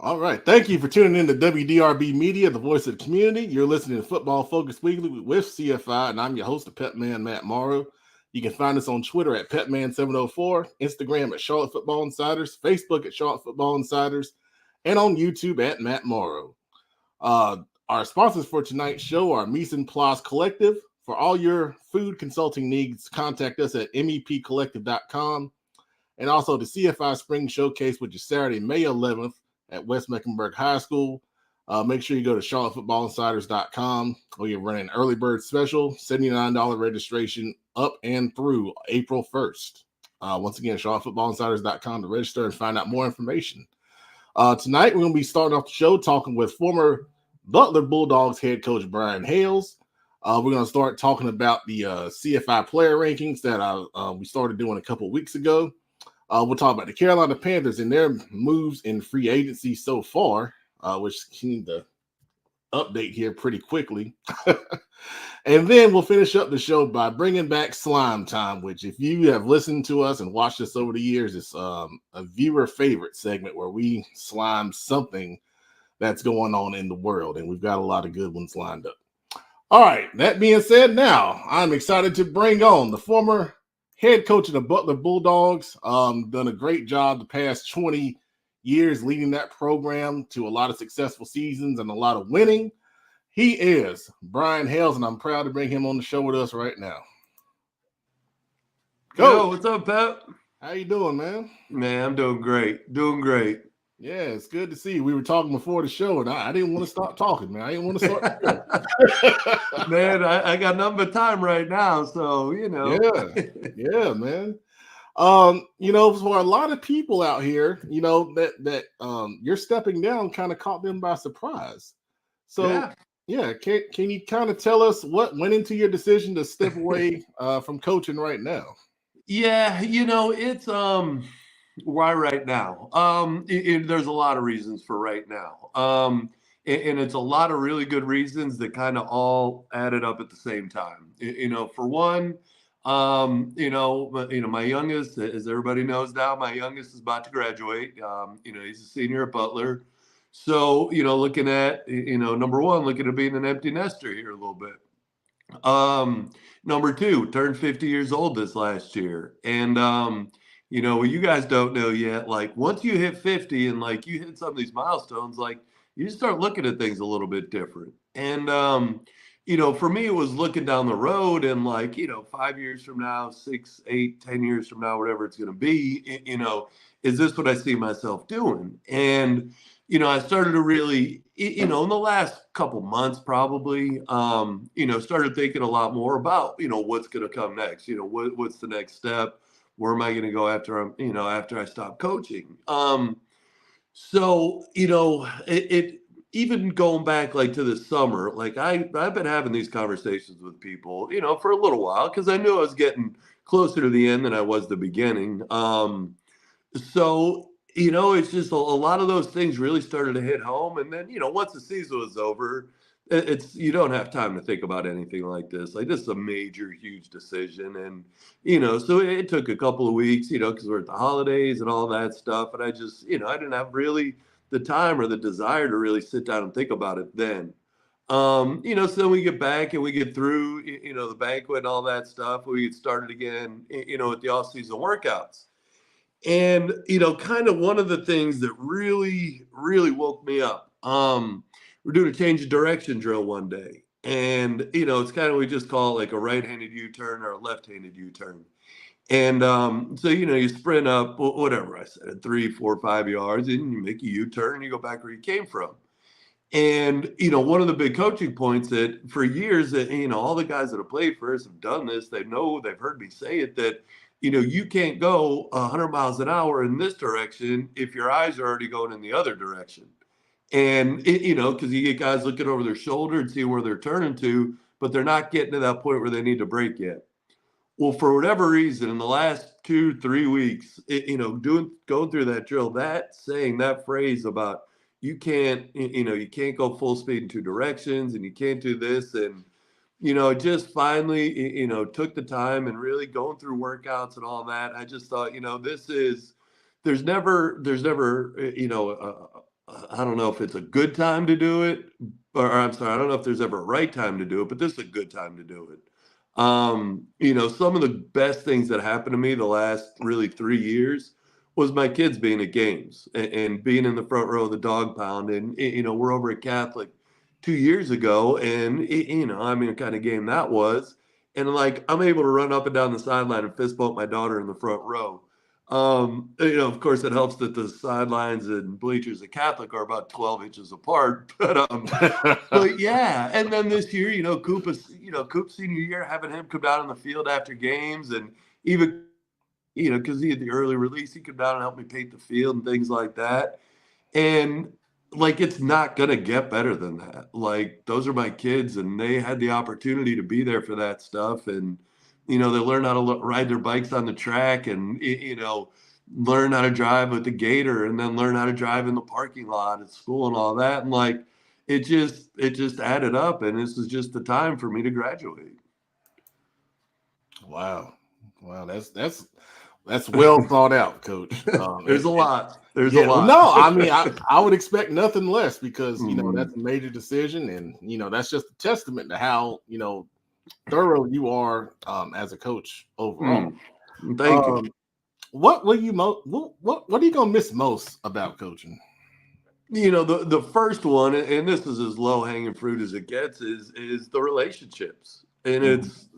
All right. Thank you for tuning in to WDRB Media, the voice of the community. You're listening to Football Focus Weekly with CFI, and I'm your host, the Pet Man, Matt Morrow. You can find us on Twitter at PetMan704, Instagram at Charlotte Football Insiders, Facebook at Charlotte Football Insiders, and on YouTube at Matt Morrow. Our sponsors for tonight's show are Mise en Place Collective. For all your food consulting needs, contact us at mepcollective.com. And also the CFI Spring Showcase, which is Saturday, May 11th at West Mecklenburg High School. Make sure you go to charlottefootballinsiders.com where you're running an early bird special, $79 registration up and through April 1st. Once again, charlottefootballinsiders.com to register and find out more information. Tonight, we're going to be starting off the show talking with former Butler Bulldogs head coach Brian Hales. We're going to start talking about the CFI player rankings that we started doing a couple weeks ago. We'll talk about the Carolina Panthers and their moves in free agency so far, which need to update here pretty quickly. And then we'll finish up the show by bringing back Slime Time, which if you have listened to us and watched us over the years, it's a viewer favorite segment where we slime something that's going on in the world, and we've got a lot of good ones lined up. All right, that being said, now I'm excited to bring on the former head coach of the Butler Bulldogs. Done a great job the past 20 years leading that program to a lot of successful seasons and a lot of winning. He is Brian Hales, and I'm proud to bring him on the show with us right now. Yo, what's up, Pep? How you doing, man? Man, I'm doing great. Doing great. Yeah, it's good to see you. We were talking before the show, and I didn't want to stop talking, man. I didn't want to start the show. Man, I got nothing but time right now, so, you know. Yeah, man. For a lot of people out here, that you're stepping down kind of caught them by surprise. So, can you kind of tell us what went into your decision to step away from coaching right now? Yeah, it's why right now? There's a lot of reasons for right now. And it's a lot of really good reasons that kind of all added up at the same time. For one, my youngest, as everybody knows now, my youngest is about to graduate. He's a senior at Butler. So, looking at, number one, looking at being an empty nester here a little bit. Number two, turned 50 years old this last year. And, what you guys don't know yet, like once you hit 50 and like you hit some of these milestones, like you just start looking at things a little bit different. And, for me, it was looking down the road and like, 5 years from now, 6, 8, 10 years from now, whatever it's going to be, is this what I see myself doing? And, I started to really, in the last couple months, probably, started thinking a lot more about, what's going to come next, what's the next step? Where am I going to go after I stop coaching? So, it even going back like to the summer, like I've been having these conversations with people, for a little while, because I knew I was getting closer to the end than I was the beginning. So, it's just a lot of those things really started to hit home. And then, once the season was over, you don't have time to think about anything like this. Like this is a major, huge decision. And, so it took a couple of weeks, because we're at the holidays and all that stuff. And I just, I didn't have really the time or the desire to really sit down and think about it then. So then we get back and we get through, the banquet and all that stuff. We get started again, with the off-season workouts. And, kind of one of the things that really, really woke me up, we're doing a change of direction drill one day. And, it's kind of, we just call it like a right-handed U-turn or a left-handed U-turn. And so, you sprint up, whatever I said, 3, 4, 5 yards, and you make a U-turn and you go back where you came from. And, one of the big coaching points that for years that, all the guys that have played for us have done this, they've heard me say it, that, you can't go 100 miles an hour in this direction if your eyes are already going in the other direction. And, because you get guys looking over their shoulder and see where they're turning to, but they're not getting to that point where they need to break yet. Well, for whatever reason, in the last 2-3 weeks, going through that drill, that phrase about you can't go full speed in 2 directions and you can't do this. And, just finally, took the time and really going through workouts and all that. I just thought, there's never, I don't know if it's a good time to do it, or I'm sorry, I don't know if there's ever a right time to do it, but this is a good time to do it. Some of the best things that happened to me the last really 3 years was my kids being at games and being in the front row of the dog pound. And, we're over at Catholic 2 years ago, and, what kind of game that was. And like, I'm able to run up and down the sideline and fist bump my daughter in the front row. Of course, it helps that the sidelines and bleachers at Catholic are about 12 inches apart. But yeah, and then this year, Coop's senior year, having him come down on the field after games, and even, because he had the early release, he come down and help me paint the field and things like that. And like, it's not going to get better than that. Like, those are my kids, and they had the opportunity to be there for that stuff. And, they learn how to ride their bikes on the track, and, learn how to drive with the gator, and then learn how to drive in the parking lot at school and all that. And like, it just added up. And this is just the time for me to graduate. Wow. That's well thought out, Coach. There's a lot. There's yeah, a lot. No, I mean, I would expect nothing less, because, that's a major decision. And, that's just a testament to how, thorough you are as a coach overall. Thank you. What are you going to miss most about coaching? The first one, and this is as low hanging fruit as it gets, is the relationships. And it's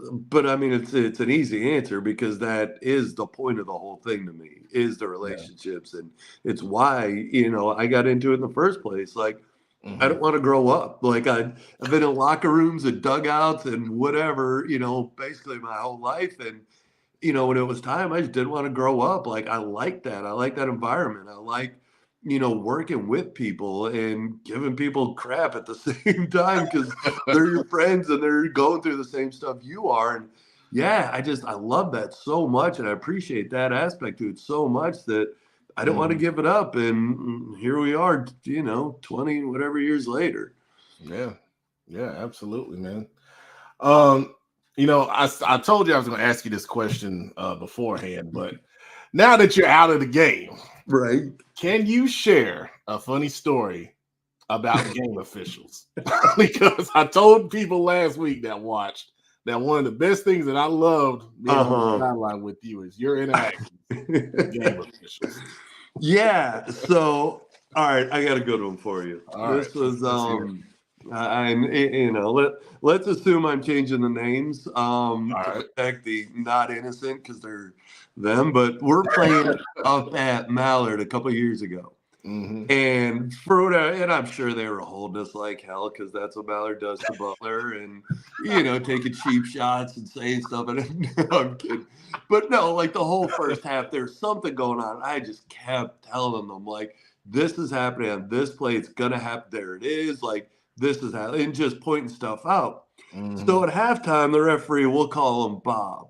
an easy answer, because that is the point of the whole thing to me, is the relationships. And it's why, I got into it in the first place. Like, I don't want to grow up. Like, I've been in locker rooms and dugouts and whatever, basically my whole life. And, when it was time, I just didn't want to grow up. Like, I like that. I like that environment. I like, working with people and giving people crap at the same time, because they're your friends and they're going through the same stuff you are. And yeah, I love that so much. And I appreciate that aspect to it so much that I don't want to give it up. And here we are, 20 whatever years later. Yeah, absolutely, man. I told you I was going to ask you this question beforehand, but now that you're out of the game, right? Can you share a funny story about game officials? Because I told people last week that watched that one of the best things that I loved being on the sideline with you is your interactions with game officials. Yeah. So, all right, I got a good one for you. This was let's assume I'm changing the names to protect the not innocent, because they're them. But we're playing up at Mallard a couple of years ago. And and I'm sure they were holding us like hell, because that's what Mallard does to Butler, and taking cheap shots and saying stuff. And no, I'm kidding, but no, like the whole first half, there's something going on. I just kept telling them, like, this is happening on this play. It's gonna happen. There it is. Like, this is happening, and just pointing stuff out. So at halftime, the referee, we'll call him Bob.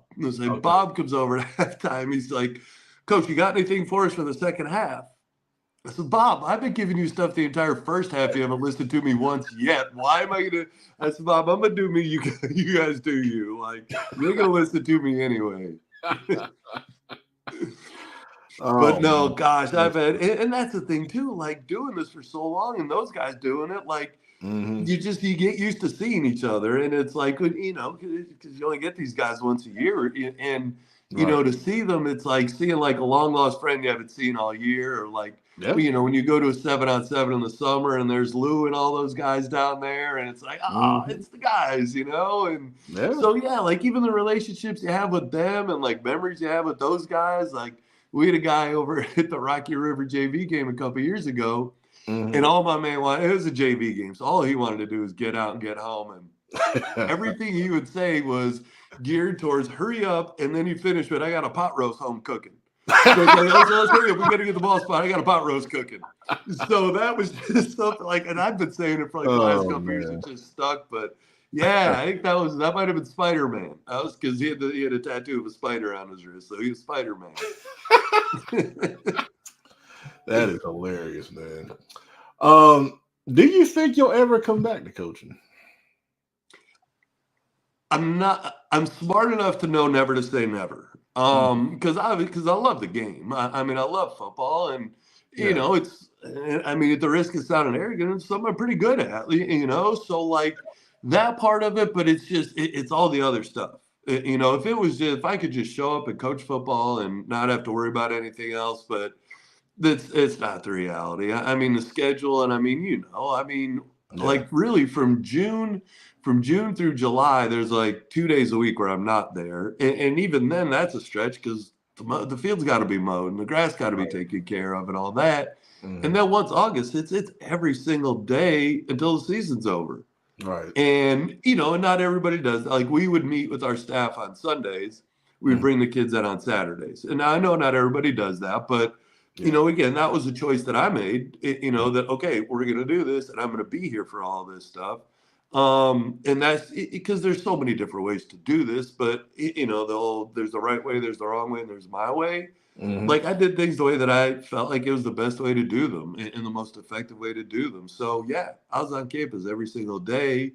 Bob comes over at halftime. He's like, "Coach, you got anything for us for the second half?" I said, "Bob, I've been giving you stuff the entire first half. You haven't listened to me once yet. Why am I going to?" I said, "Bob, I'm going to do me. You guys do you. Like, you're going to listen to me anyway." But no, gosh, I've had, and that's the thing too, like, doing this for so long, and those guys doing it, like, you get used to seeing each other. And it's like, because you only get these guys once a year. And, to see them, it's like seeing like a long lost friend you haven't seen all year, or like, when you go to a 7-on-7 in the summer and there's Lou and all those guys down there, and it's like, it's the guys, and so, yeah, like, even the relationships you have with them and like memories you have with those guys. Like, we had a guy over at the Rocky River JV game a couple of years ago, and all my man wanted, it was a JV game, so all he wanted to do was get out and get home, and everything he would say was geared towards hurry up, and then he finished with, "I got a pot roast home cooking." So it's like, let's hurry up. We got to get the ball spot. I got a pot roast cooking. So that was just something like, and I've been saying it for like the last couple years. It just stuck. But yeah, I think that might have been Spider-Man. That was because he had a tattoo of a spider on his wrist, so he was Spider-Man. That is hilarious, man. Do you think you'll ever come back to coaching? I'm smart enough to know never to say never. Because I love the game. I mean, I love football, and it's I mean, at the risk of sounding arrogant, it's something I'm pretty good at, so like that part of it, but it's just, it's all the other stuff. If I could just show up and coach football and not have to worry about anything else, but it's not the reality. I mean, the schedule, and I mean, like really from June through July, there's like 2 days a week where I'm not there. And even then that's a stretch because the field's got to be mowed and the grass got to be taken care of and all that. Mm-hmm. And then once August, it's every single day until the season's over. Right. And, and not everybody does. Like we would meet with our staff on Sundays. We'd bring the kids in on Saturdays. And I know not everybody does that, but, again, that was a choice that I made, that, okay, we're going to do this and I'm going to be here for all this stuff. And that's because there's so many different ways to do this, but, there's the right way, there's the wrong way, and there's my way. Mm-hmm. Like I did things the way that I felt like it was the best way to do them and the most effective way to do them. So yeah, I was on campus every single day.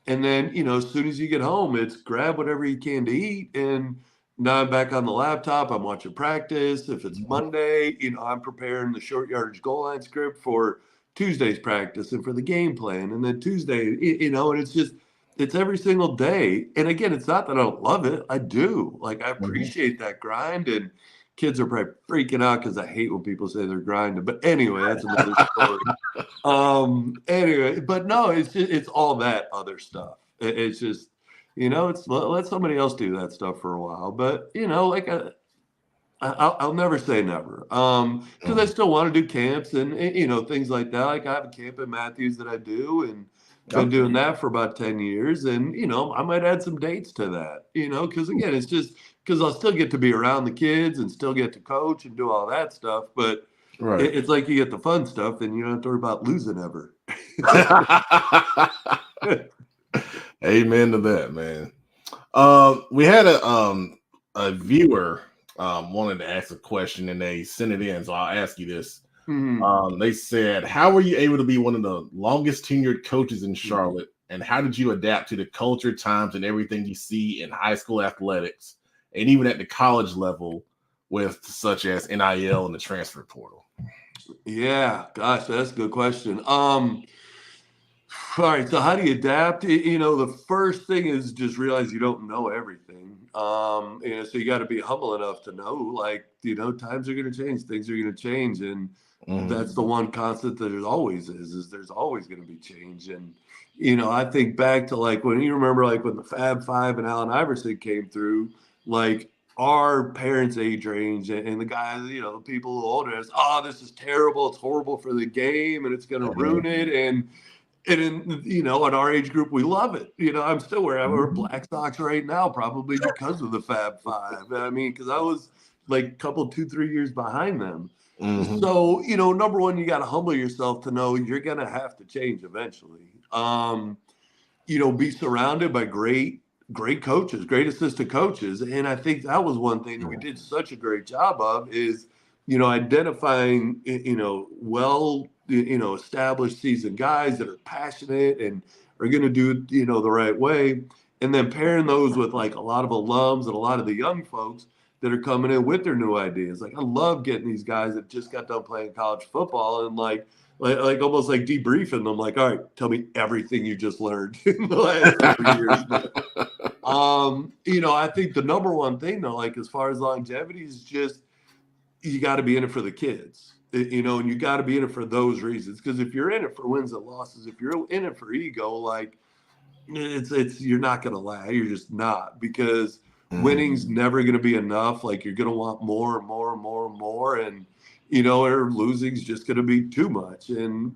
And then, as soon as you get home, it's grab whatever you can to eat. And now I'm back on the laptop. I'm watching practice. If it's Monday, I'm preparing the short yardage goal line script for Tuesday's practice and for the game plan. And then Tuesday, and it's every single day. And again, it's not that I don't love it. I do. Like I appreciate that grind, and kids are probably freaking out because I hate when people say they're grinding. But anyway, that's another story. Anyway, but no, it's all that other stuff. It's just, it's let somebody else do that stuff for a while. But like I'll never say never. Because I still want to do camps and things like that. Like I have a camp in Matthews that I do, and been doing that for about 10 years. And I might add some dates to that. Because again, it's just because I'll still get to be around the kids and still get to coach and do all that stuff. But it's like you get the fun stuff, then you don't have to worry about losing ever. Amen to that, man. We had a viewer wanted to ask a question and they sent it in, so I'll ask you this. They said, how were you able to be one of the longest tenured coaches in Charlotte, and how did you adapt to the culture, times, and everything you see in high school athletics and even at the college level with such as NIL and the transfer portal? Yeah, gosh, that's a good question. All right, so how do you adapt? The first thing is just realize you don't know everything. So you got to be humble enough to know, like, times are going to change, things are going to change. And that's the one constant that there always is there's always going to be change. And, I think back to like when you remember like when the Fab Five and Allen Iverson came through, like our parents' age range and the guys, the people who are older, this is terrible. It's horrible for the game and it's going to ruin it. And in our age group, we love it. I'm still wearing I wear Black Sox right now, probably because of the Fab Five. I mean, because I was like a couple, 2-3 years behind them. So, number one, you got to humble yourself to know you're going to have to change eventually. Be surrounded by great coaches, great assistant coaches. And I think that was one thing that we did such a great job of is, identifying, established seasoned guys that are passionate and are going to do it, the right way. And then pairing those with like a lot of alums and a lot of the young folks that are coming in with their new ideas. Like I love getting these guys that just got done playing college football and like almost like debriefing them. Like, all right, tell me everything you just learned in the last 3 years. I think the number one thing though, like as far as longevity is just, you got to be in it for the kids, and you got to be in it for those reasons. Because if you're in it for wins and losses, if you're in it for ego, like it's you're not going to last. You're just not, because winning's never going to be enough. Like you're going to want more and more and more and more, and or losing's just going to be too much.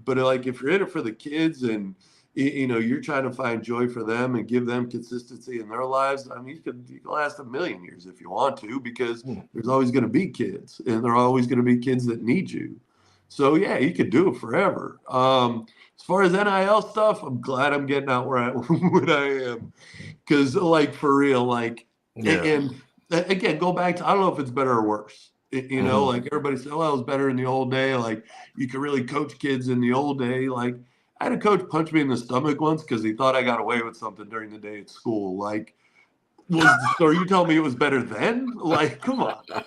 But like if you're in it for the kids and you're trying to find joy for them and give them consistency in their lives, I mean, you can last a million years if you want to, because there's always going to be kids, and there are always going to be kids that need you. So yeah, you could do it forever. As far as NIL stuff, I'm glad I'm getting out where I am, because like for real, like and again, go back to, I don't know if it's better or worse. Like everybody said, well, it was better in the old day. Like you could really coach kids in the old day. Like I had a coach punch me in the stomach once because he thought I got away with something during the day at school. Like, so you tell me it was better then? Like, come on. So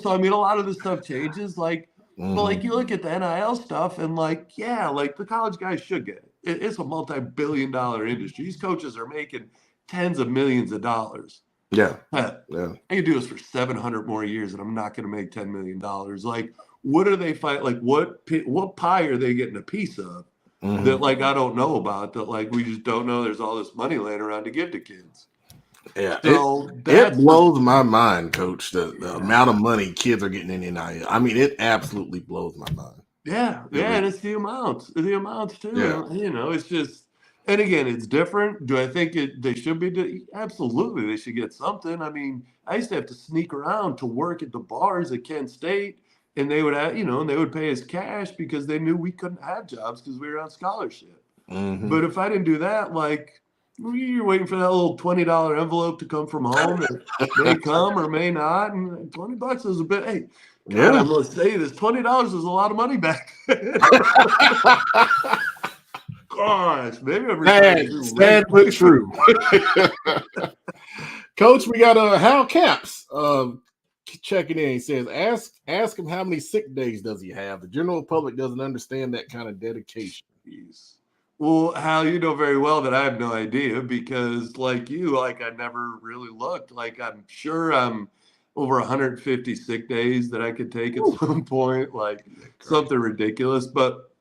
I mean, a lot of this stuff changes. Like, But like you look at the NIL stuff and like, yeah, like the college guys should get it. It's a multi-billion-dollar industry. These coaches are making tens of millions of dollars. Yeah. I can do this for 700 more years and I'm not going to make $10 million. Like, what are they fight? Like, what pie are they getting a piece of that, like, I don't know about, that, like, we just don't know there's all this money laying around to give to kids. Yeah, so it blows my mind, Coach, the amount of money kids are getting in NIL. I mean, it absolutely blows my mind. Yeah, and it's the amounts too. Yeah. And, you know, it's just, and again, it's different. Do I think they should be? Absolutely, they should get something. I mean, I used to have to sneak around to work at the bars at Kent State, and they would have, you know, and they would pay us cash because they knew we couldn't have jobs because we were on scholarship. But if I didn't do that, like, you're waiting for that little $20 envelope to come from home. It may come or may not, and $20 is a bit. Hey, God, I'm gonna say this: $20 is a lot of money back then. Gosh, maybe I'm sad but true. Coach, we got Hal Caps checking in. He says, ask him how many sick days does he have. The general public doesn't understand that kind of dedication. Jeez. Well, Hal, you know very well that I have no idea because, like you, like I never really looked. Like I'm sure I'm over 150 sick days that I could take at some point, like something ridiculous. But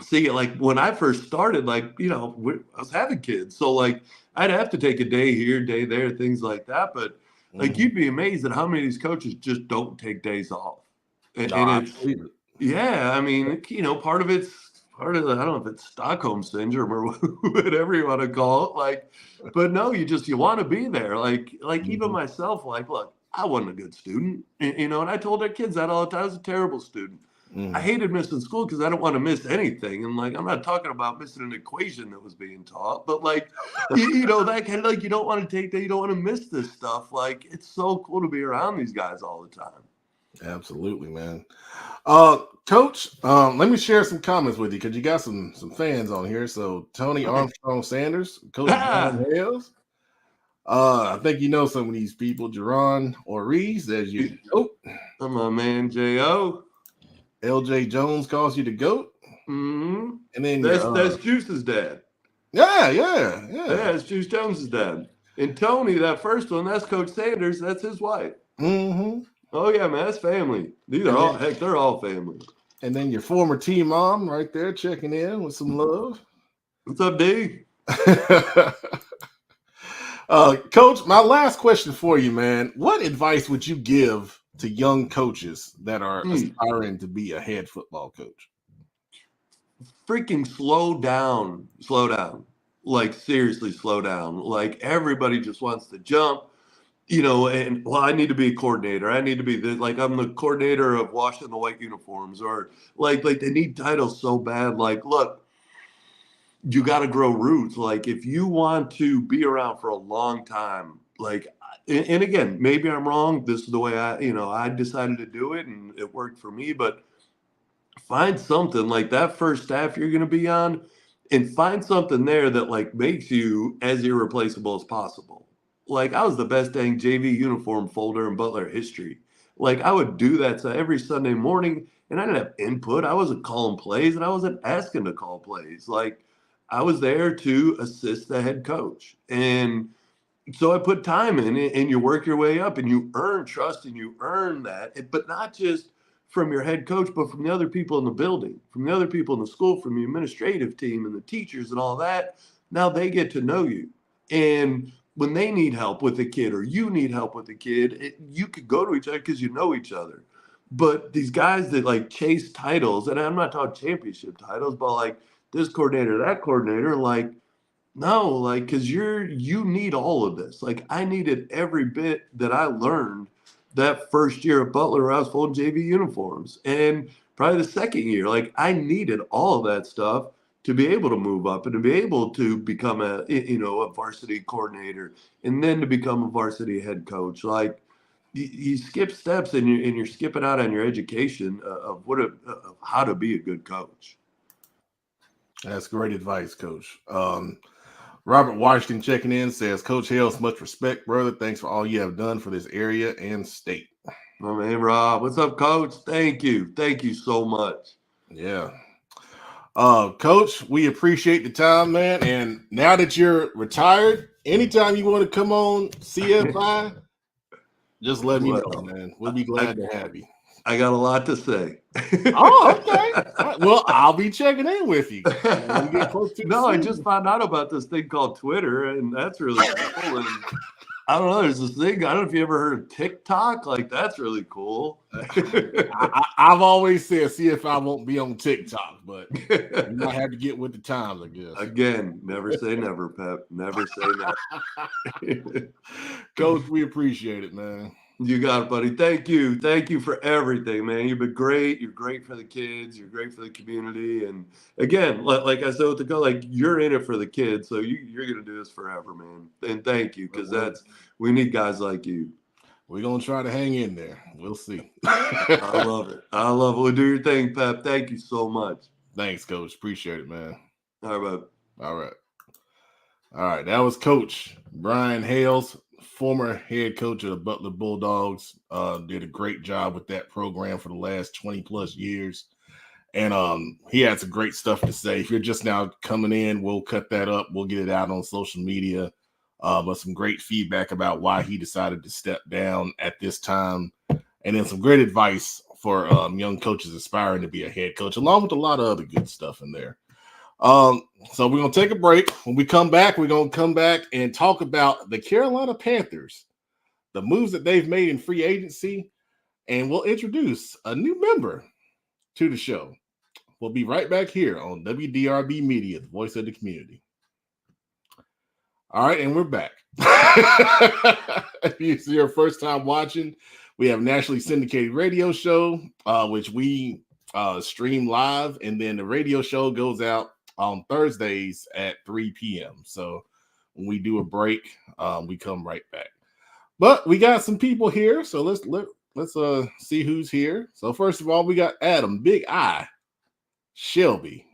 see, like when I first started, like, you know, I was having kids. So like I'd have to take a day here, day there, things like that. But like you'd be amazed at how many of these coaches just don't take days off. And it's, yeah, I mean, you know, part of it's, I don't know if it's Stockholm syndrome or whatever you want to call it. Like, but no, you want to be there. Like even myself, like, look, I wasn't a good student, you know, and I told our kids that all the time. I was a terrible student. I hated missing school because I don't want to miss anything. And like, I'm not talking about missing an equation that was being taught, but like, you know, that kind of like, you don't want to take that. You don't want to miss this stuff. Like, it's so cool to be around these guys all the time. Absolutely, man. Coach, let me share some comments with you because you got some fans on here. So Tony Armstrong Sanders, Coach Brian Hales. I think you know some of these people. Jerron Oriz, there's you. I'm my man J.O. LJ Jones calls you the GOAT. And then that's Juice's dad. Yeah. It's Juice Jones's dad. And Tony, that first one, that's Coach Sanders. That's his wife. Oh yeah, man, that's family. These are all they're all family. And then your former team mom right there checking in with some love. What's up, D? Coach, my last question for you, man. What advice would you give to young coaches that are aspiring to be a head football coach? Freaking slow down. Like seriously, slow down. Like everybody just wants to jump. You know, and well, I need to be a coordinator. I need to be this. Like I'm the coordinator of washing the white uniforms, or like they need titles so bad. Like, look, you got to grow roots. Like if you want to be around for a long time, like, and again, maybe I'm wrong. This is the way I decided to do it, and it worked for me. But find something like that first staff you're going to be on, and find something there that like makes you as irreplaceable as possible. Like I was the best dang JV uniform folder in Butler history. Like I would do that every Sunday morning, and I didn't have input. I wasn't calling plays, and I wasn't asking to call plays. Like I was there to assist the head coach, and so I put time in, and you work your way up, and you earn trust, and you earn that, but not just from your head coach, but from the other people in the building, from the other people in the school, from the administrative team and the teachers and all that. Now they get to know you, and when they need help with a kid or you need help with a kid, you could go to each other because you know each other. But these guys that like chase titles, and I'm not talking championship titles, but like this coordinator, that coordinator, like, no, like, because you need all of this. Like I needed every bit that I learned that first year at Butler where I was folding JV uniforms. And probably the second year, like I needed all of that stuff to be able to move up and to be able to become a varsity coordinator and then to become a varsity head coach. Like you skip steps and you're skipping out on your education of how to be a good coach. That's great advice, Coach. Robert Washington checking in says, Coach Hales, much respect, brother. Thanks for all you have done for this area and state. My man Rob. What's up, Coach? Thank you. Thank you so much. Yeah. Coach, we appreciate the time, man. And now that you're retired, anytime you want to come on CFI, just let me know, man. We'll be glad to have you. I got a lot to say. Oh, okay. All right. Well, I'll be checking in with you. When we get close to No, I just found out about this thing called Twitter, and that's really cool. And I don't know. There's this thing. I don't know if you ever heard of TikTok. Like, that's really cool. I've always said CFI won't be on TikTok, but you might have to get with the times, I guess. Again, never say never, Pep. Never say never. Coach, we appreciate it, man. You got it, buddy. Thank you. Thank you for everything, man. You've been great. You're great for the kids. You're great for the community. And again, like I said with the go, like you're in it for the kids. So you're going to do this forever, man. And thank you, because we need guys like you. We're going to try to hang in there. We'll see. I love it. I love it. Well, do your thing, Pep. Thank you so much. Thanks, Coach. Appreciate it, man. All right, bud. All right. That was Coach Brian Hales, former head coach of the Butler Bulldogs. Did a great job with that program for the last 20 plus years. And he had some great stuff to say. If you're just now coming in, we'll cut that up. We'll get it out on social media. But some great feedback about why he decided to step down at this time. And then some great advice for young coaches aspiring to be a head coach, along with a lot of other good stuff in there. So we're going to take a break. When we come back, we're going to come back and talk about the Carolina Panthers, the moves that they've made in free agency, and we'll introduce a new member to the show. We'll be right back here on WDRB Media, the voice of the community. All right, and we're back. If it's your first time watching, we have a nationally syndicated radio show, which we stream live, and then the radio show goes out on Thursdays at 3 p.m. So when we do a break, we come right back. But we got some people here, so let's see who's here. So first of all, we got Adam, Big I, Shelby.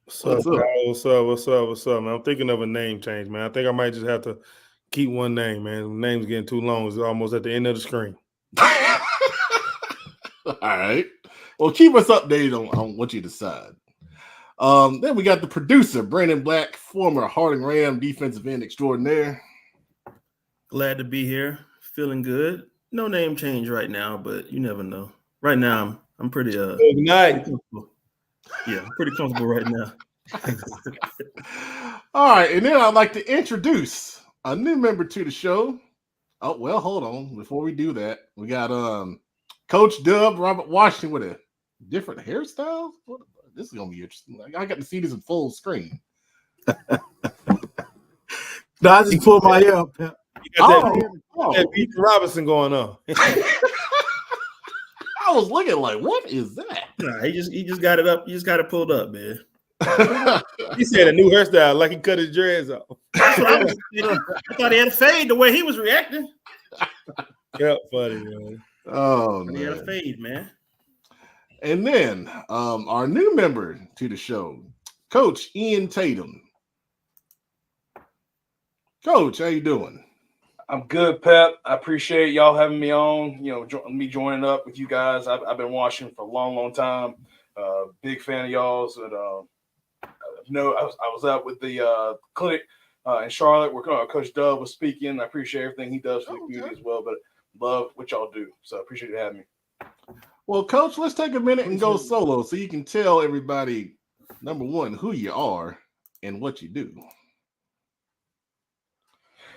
What's up, man? I'm thinking of a name change, man. I think I might just have to keep one name, man. The name's getting too long. It's almost at the end of the screen. All right. Well, keep us updated on what you decide. Then we got the producer, Brandon Black, former Harding Ram defensive end extraordinaire. Glad to be here. Feeling good. No name change right now, but you never know. Right now, I'm pretty Good night. Yeah, I'm pretty comfortable right now. All right, and then I'd like to introduce a new member to the show. Oh, well, hold on. Before we do that, we got Coach Dub, Robert Washington with a different hairstyle. This is gonna be interesting. I got to see this in full screen. No, I just pulled my hair up. You got that Peter Robinson going on. I was looking like, what is that? Nah, he just got it up. You just got it pulled up, man. He said a new hairstyle, like he cut his dreads off. That's what I was thinking. I thought he had a fade the way he was reacting. Yeah, funny, man. Oh, man. He had a fade, man. And then our new member to the show, Coach Ian Tatum. Coach, how you doing? I'm good, Pep. I appreciate y'all having me on. Me joining up with you guys. I've been watching for a long, long time. Big fan of y'all's. And, I was out with the clinic in Charlotte where Coach Dub was speaking. I appreciate everything he does for the community as well. But love what y'all do. So I appreciate you having me. Well, Coach, let's take a minute and go solo so you can tell everybody, number one, who you are and what you do.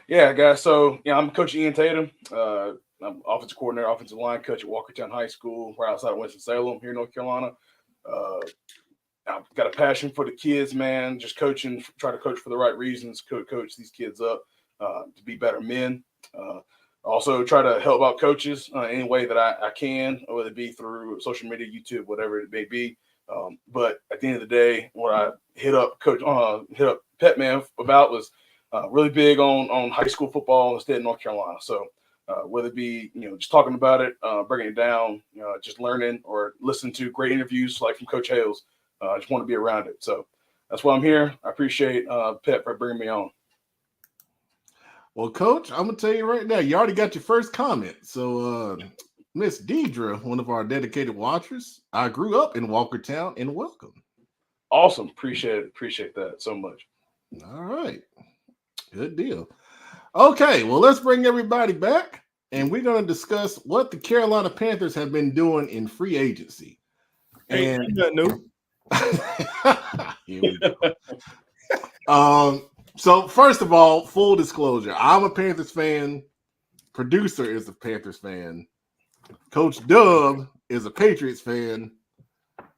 Yeah, guys. So, I'm Coach Ian Tatum. I'm offensive coordinator, offensive line coach at Walkertown High School, right outside of Winston-Salem here in North Carolina. I've got a passion for the kids, man, just coaching, try to coach for the right reasons, coach these kids up to be better men. Also try to help out coaches any way that I can, whether it be through social media, YouTube, whatever it may be. But at the end of the day, what I hit up Petman about was really big on high school football in the state of North Carolina. So whether it be, just talking about it, breaking it down, just learning or listening to great interviews like from Coach Hales, I just want to be around it. So that's why I'm here. I appreciate Pep for bringing me on. Well, Coach, I'm gonna tell you right now, you already got your first comment. So, Miss Deidre, one of our dedicated watchers, I grew up in Walkertown, and welcome. Awesome. Appreciate that so much. All right, good deal. Okay, well, let's bring everybody back, and we're gonna discuss what the Carolina Panthers have been doing in free agency. Ain't And nothing new. here we go. So first of all, full disclosure, I'm a Panthers fan. Producer is a Panthers fan. Coach Dub is a Patriots fan.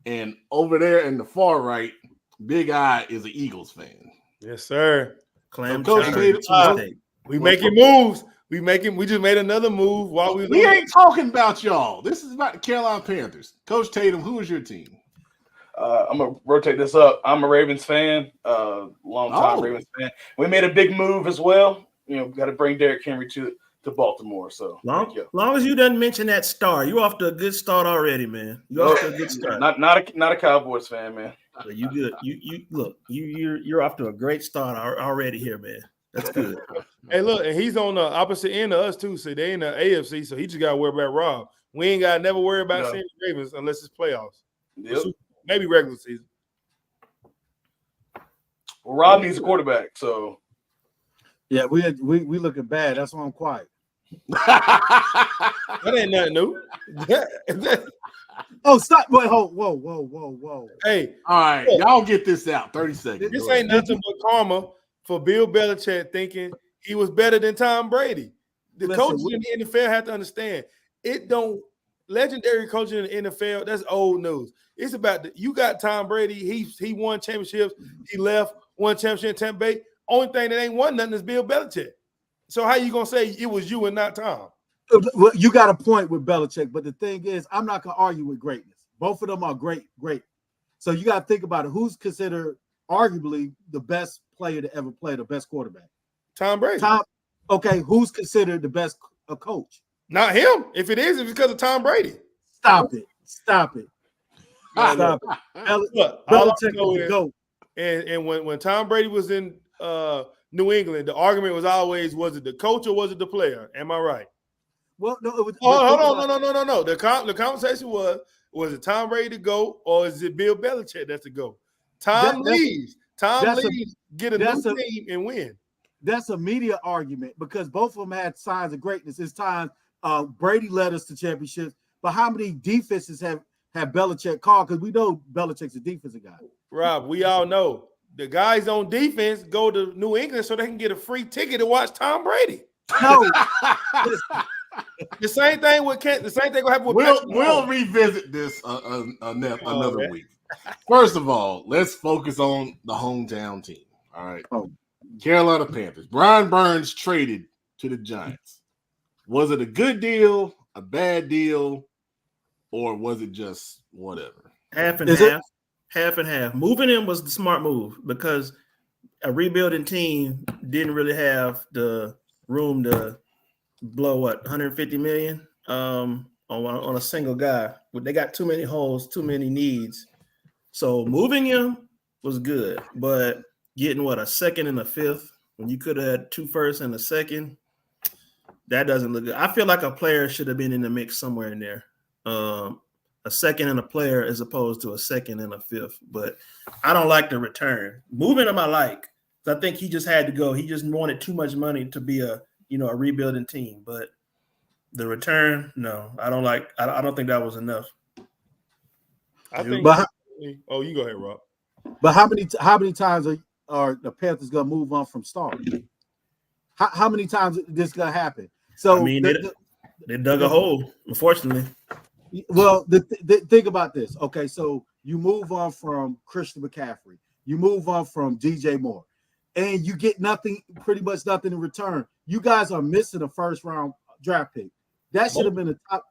And over there in the far right, Big Eye is an Eagles fan. Yes, sir. Clam Coach chowder, Tatum, cheesesteak. We making moves. We just made another move while We ain't talking about y'all. This is about the Carolina Panthers. Coach Tatum, who is your team? I'm gonna rotate this up. I'm a Ravens fan, long time Ravens fan. We made a big move as well. You know, got to bring Derrick Henry to Baltimore. So long as you didn't mention that star, you off to a good start already, man. You off to a good start. Not a Cowboys fan, man. But you good. You look. You're off to a great start already here, man. That's good. Hey, look, and he's on the opposite end of us too. So they in the AFC, so he just got to worry about Rob. We ain't got to never worry about seeing the Ravens unless it's playoffs. Yep. Maybe regular season. Well, Rob needs a quarterback, so yeah, we looking bad. That's why I'm quiet. That ain't nothing new. Oh, stop! Wait, whoa! Hey, all right, y'all get this out. 30 seconds. This ain't nothing but karma for Bill Belichick thinking he was better than Tom Brady. The coaches in the NFL have to understand it. Don't legendary coaching in the NFL. That's old news. It's about you got Tom Brady. He won championships. He left, won championship in Tampa Bay. Only thing that ain't won nothing is Bill Belichick. So how you gonna say it was you and not Tom? Well, you got a point with Belichick, but the thing is, I'm not gonna argue with greatness. Both of them are great. So you got to think about it. Who's considered arguably the best player to ever play, the best quarterback? Tom Brady. Okay, who's considered the best coach? Not him. If it's because of Tom Brady. Stop it. Look, Belichick was the GOAT. And when Tom Brady was in New England, the argument was always, was it the coach or was it the player? Am I right? Well, no. It was, hold on. No. The conversation was it Tom Brady to go or is it Bill Belichick that's to go? Tom leaves. Get a new team and win. That's a media argument because both of them had signs of greatness. It's time Brady led us to championships, but how many defenses have Belichick called? Because we know Belichick's a defensive guy. Rob, we all know the guys on defense go to New England so they can get a free ticket to watch Tom Brady. No. The same thing will happen with we'll revisit this another week. First of all, let's focus on the hometown team. All right. Carolina Panthers. Brian Burns traded to the Giants. Was it a good deal, a bad deal, or was it just whatever? Half and half. Half and half. Moving him was the smart move because a rebuilding team didn't really have the room to blow 150 million on a single guy. They got too many holes, too many needs. So moving him was good, but getting a second and a fifth when you could have had 2 firsts and a second, that doesn't look good. I feel like a player should have been in the mix somewhere in there. A second and a player as opposed to a second and a fifth, but I don't like the return. Moving him I like. I think he just had to go. He just wanted too much money to be a rebuilding team, but the return, no, I don't like. I don't think that was enough. I think. You go ahead, Rob. But how many times are the Panthers gonna move on from Star? How many times is this gonna happen? So I mean, they dug a hole, unfortunately. Well, think about this. Okay, so you move on from Christian McCaffrey, you move on from DJ Moore, and you get pretty much nothing in return. You guys are missing a first round draft pick. That should have been a top,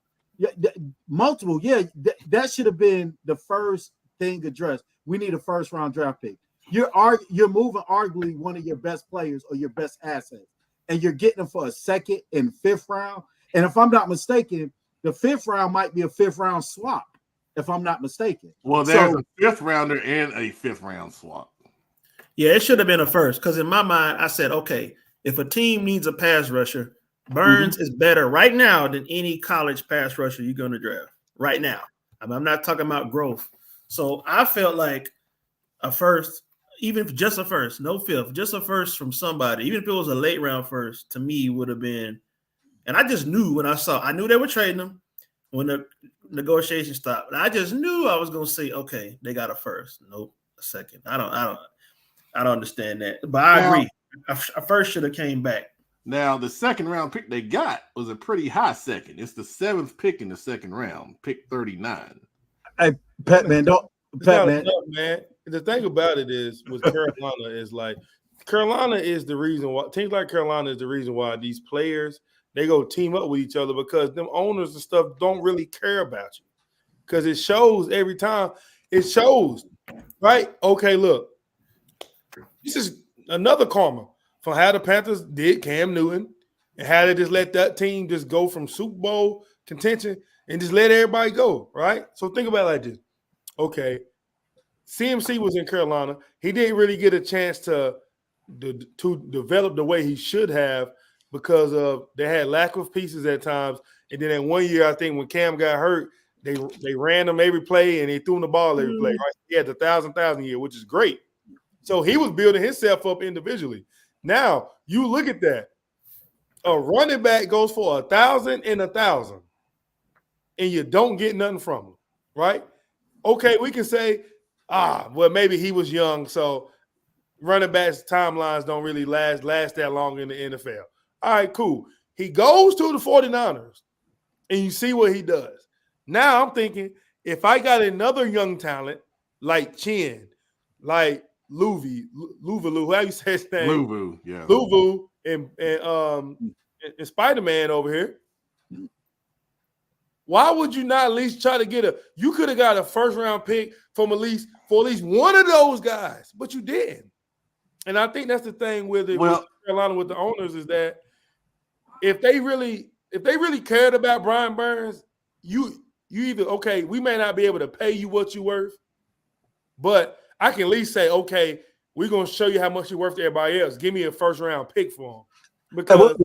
multiple. Yeah, that should have been the first thing addressed. We need a first round draft pick. You're moving arguably one of your best players or your best assets, and you're getting them for a second and fifth round. And if I'm not mistaken, the fifth round might be a fifth round swap, if I'm not mistaken. Well, there's a fifth rounder and a fifth round swap. Yeah, it should have been a first because in my mind, I said, okay, If a team needs a pass rusher, Burns is better right now than any college pass rusher you're going to draft right now. I'm not talking about growth. So I felt like a first, even if just a first, no fifth, just a first from somebody, even if it was a late round first, to me would have been. And I just knew when I knew they were trading them when the negotiation stopped. And I just knew I was going to say, okay, they got a first, nope, a second. I don't understand that, but I agree. A first should have came back. Now, the second round pick they got was a pretty high second. It's the 7th pick in the second round, pick 39. Hey, Pat, man, man. The thing about it is with Carolina is like Carolina is the reason why teams like Carolina is the reason why these players they go team up with each other because them owners and stuff don't really care about you because it shows every time. It shows, right? Okay, look, this is another karma from how the Panthers did Cam Newton and how they just let that team just go from Super Bowl contention and just let everybody go, right? So think about it like this. Okay, CMC was in Carolina. He didn't really get a chance to develop the way he should have because of they had lack of pieces at times. And then in 1 year, I think when Cam got hurt, they ran him every play and they threw him the ball every play. Right? He had the 1,000 year, which is great. So he was building himself up individually. Now you look at that. A running back goes for 1,000 and 1,000, and you don't get nothing from him, right? Okay, we can say, well, maybe he was young, so running backs' timelines don't really last that long in the NFL. All right, cool. He goes to the 49ers, and you see what he does. Now I'm thinking, if I got another young talent like Chin, like Luvu, how you say his name? Luvu, yeah. Luvu and Spider-Man over here. Why would you not at least try to get you could have got a first-round pick for at least one of those guys, but you didn't. And I think that's the thing with Carolina with the owners is that if they really cared about Brian Burns, you either okay, we may not be able to pay you what you're worth, but I can at least say, okay, we're gonna show you how much you're worth to everybody else. Give me a first-round pick for him. Because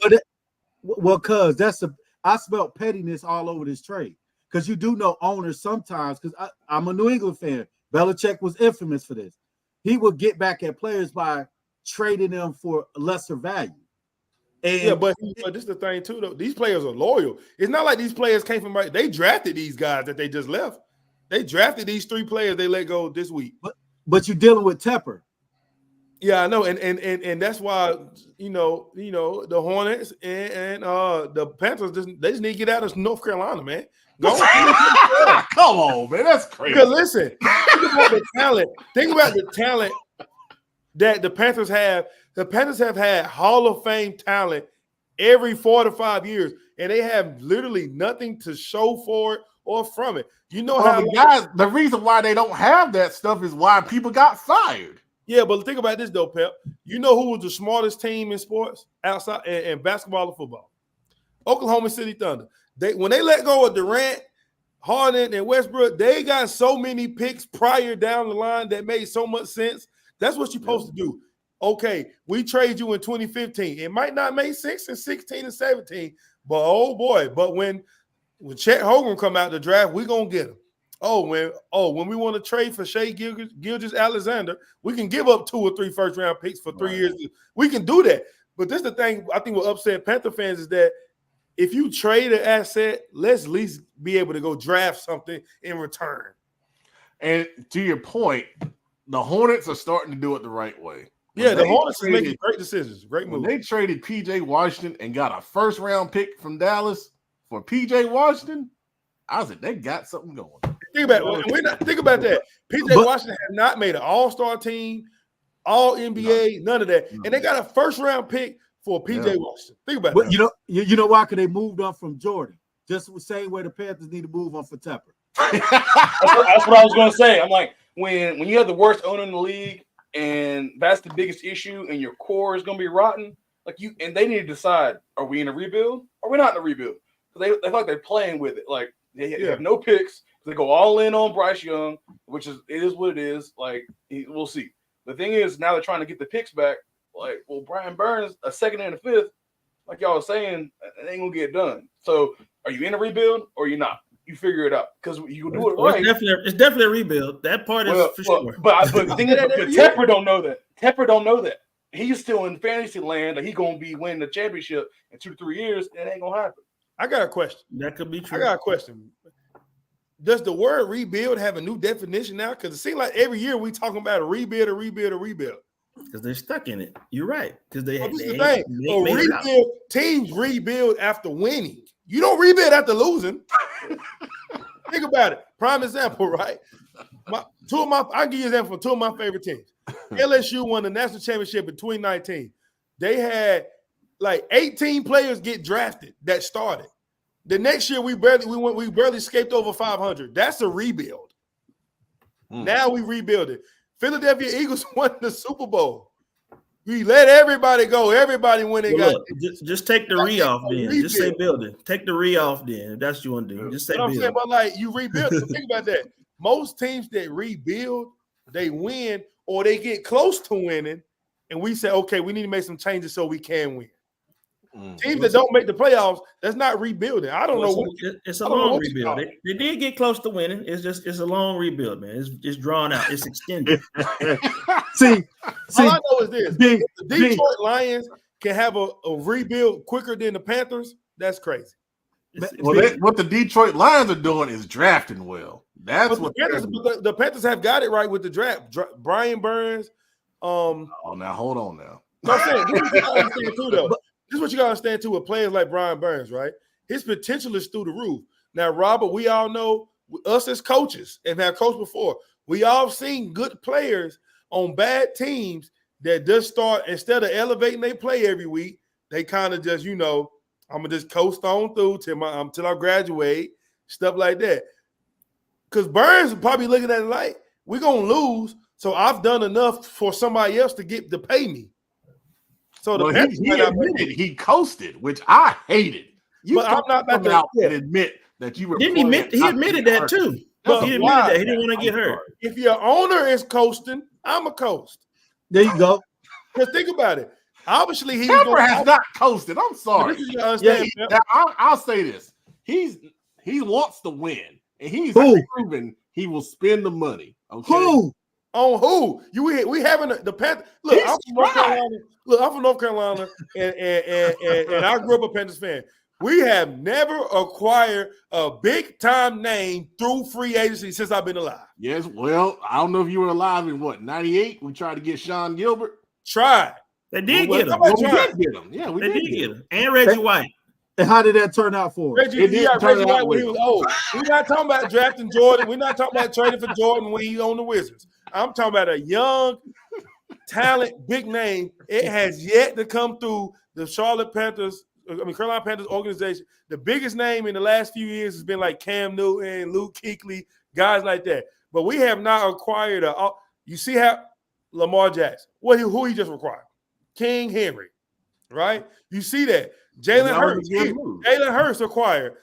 I smelled pettiness all over this trade because you do know owners sometimes. Because I'm a New England fan. Belichick was infamous for this. He would get back at players by trading them for lesser value. And yeah, but this is the thing too. Though these players are loyal. It's not like these players came from right. They drafted these guys that they just left. They drafted these 3 players they let go this week. But you're dealing with Tepper. Yeah, I know, and that's why you know the Hornets and the Panthers they just need to get out of North Carolina, man. Go Come on, man, that's crazy. Because listen, think about the talent. Think about the talent that the Panthers have. The Panthers have had Hall of Fame talent every 4 to 5 years, and they have literally nothing to show for it or from it. You know how the reason why they don't have that stuff is why people got fired. Yeah, but think about this though, Pep. You know who was the smartest team in sports outside in basketball and football? Oklahoma City Thunder. When they let go of Durant, Harden, and Westbrook, they got so many picks prior down the line that made so much sense. That's what you're supposed to do. Okay, we trade you in 2015. It might not make sense in 16 and 17, but oh boy, but when Chet Holmgren come out the draft, we're gonna get him. When we want to trade for Shea Gilgeous-Alexander, we can give up 2 or 3 first-round picks for 3 years. We can do that. But this is the thing I think will upset Panther fans is that if you trade an asset, let's at least be able to go draft something in return. And to your point, the Hornets are starting to do it the right way. Yeah, the Hornets are making great decisions. Great move. When they traded P.J. Washington and got a first-round pick from Dallas for P.J. Washington, I was like, they got something going. Think about that. P.J. Washington has not made an all-star team, all-NBA, none of that. And they got a first-round pick for P.J. Washington. Think about that. You know why? Because they moved on from Jordan. Just the same way the Panthers need to move on for Tepper. That's what I was going to say. I'm like, when you have the worst owner in the league and that's the biggest issue and your core is going to be rotten, and they need to decide, are we in a rebuild or are we not in a rebuild? They feel like they're playing with it. Like, they have no picks. They go all in on Bryce Young, which is what it is. Like, we'll see. The thing is, now they're trying to get the picks back. Like, well, Brian Burns, a second and a fifth, like y'all was saying, it ain't gonna get done. So, are you in a rebuild or you not? You figure it out because you do it right. It's definitely a rebuild. That part is for sure. But Tepper don't know that. Tepper don't know that. He's still in fantasy land that he's gonna be winning the championship in 2 to 3 years, and it ain't gonna happen. I got a question. That could be true. I got a question. Does the word rebuild have a new definition now? Because it seems like every year we talking about a rebuild. Because they're stuck in it. You're right. Because they rebuild. Teams rebuild after winning. You don't rebuild after losing. Think about it. Prime example, right? I'll give you an example for two of my favorite teams. LSU won the national championship in 2019. They had like 18 players get drafted that started. The next year we barely escaped over 500. That's a rebuild. Now we rebuild it. Philadelphia Eagles won the Super Bowl. We let everybody go. Everybody went and got it. Just take the re off then. Just say building. Take the re off then. If that's what you want to do. Just say building. I'm saying, but like you rebuild. So think about that. Most teams that rebuild, they win or they get close to winning, and we say, okay, we need to make some changes so we can win. Teams that don't make the playoffs, that's not rebuilding. I don't know. It's a long rebuild. They did get close to winning. It's a long rebuild, man. It's drawn out. It's extended. See, all I know is this: if the Detroit Lions can have a rebuild quicker than the Panthers, that's crazy. What the Detroit Lions are doing is drafting well. That's what the Panthers have got it right with the draft. Brian Burns. Now hold on now. No, I'm saying this is what you gotta understand too, though. This is what you gotta understand too with players like Brian Burns, right? His potential is through the roof. Now, Robert, we all know us as coaches and have coached before. We all seen good players on bad teams that just start instead of elevating they play every week, they kind of just, I'm gonna just coast on through till I graduate, stuff like that. Because Burns is probably looking at it like we're gonna lose, so I've done enough for somebody else to pay me. So he admitted he coasted, which I hated. But I'm not about to admit that you were. He admitted that too. But he admitted that he didn't want to get hurt. If your owner is coasting, I'm a coast. There you go. Because think about it. Obviously, he has not coasted. I'm sorry. I'll say this: he wants to win, and he's proven he will spend the money. Okay? Who? On who? We having the Panthers. Look, I'm from North Carolina, and I grew up a Panthers fan. We have never acquired a big time name through free agency since I've been alive. Yes, well, I don't know if you were alive in what 98. We tried to get Sean Gilbert. Tried. They did get him. We did get him. Yeah, we did get him. And Reggie White. And how did that turn out for him? Reggie White when he was old. We're not talking about drafting Jordan. We're not talking about trading for Jordan when he owned the Wizards. I'm talking about a young, talent, big name. It has yet to come through the Carolina Panthers organization. The biggest name in the last few years has been like Cam Newton, Luke Kuechly, guys like that. But we have not acquired you see how Lamar Jackson, who he just acquired? King Henry, right? You see that. Jalen Hurts acquired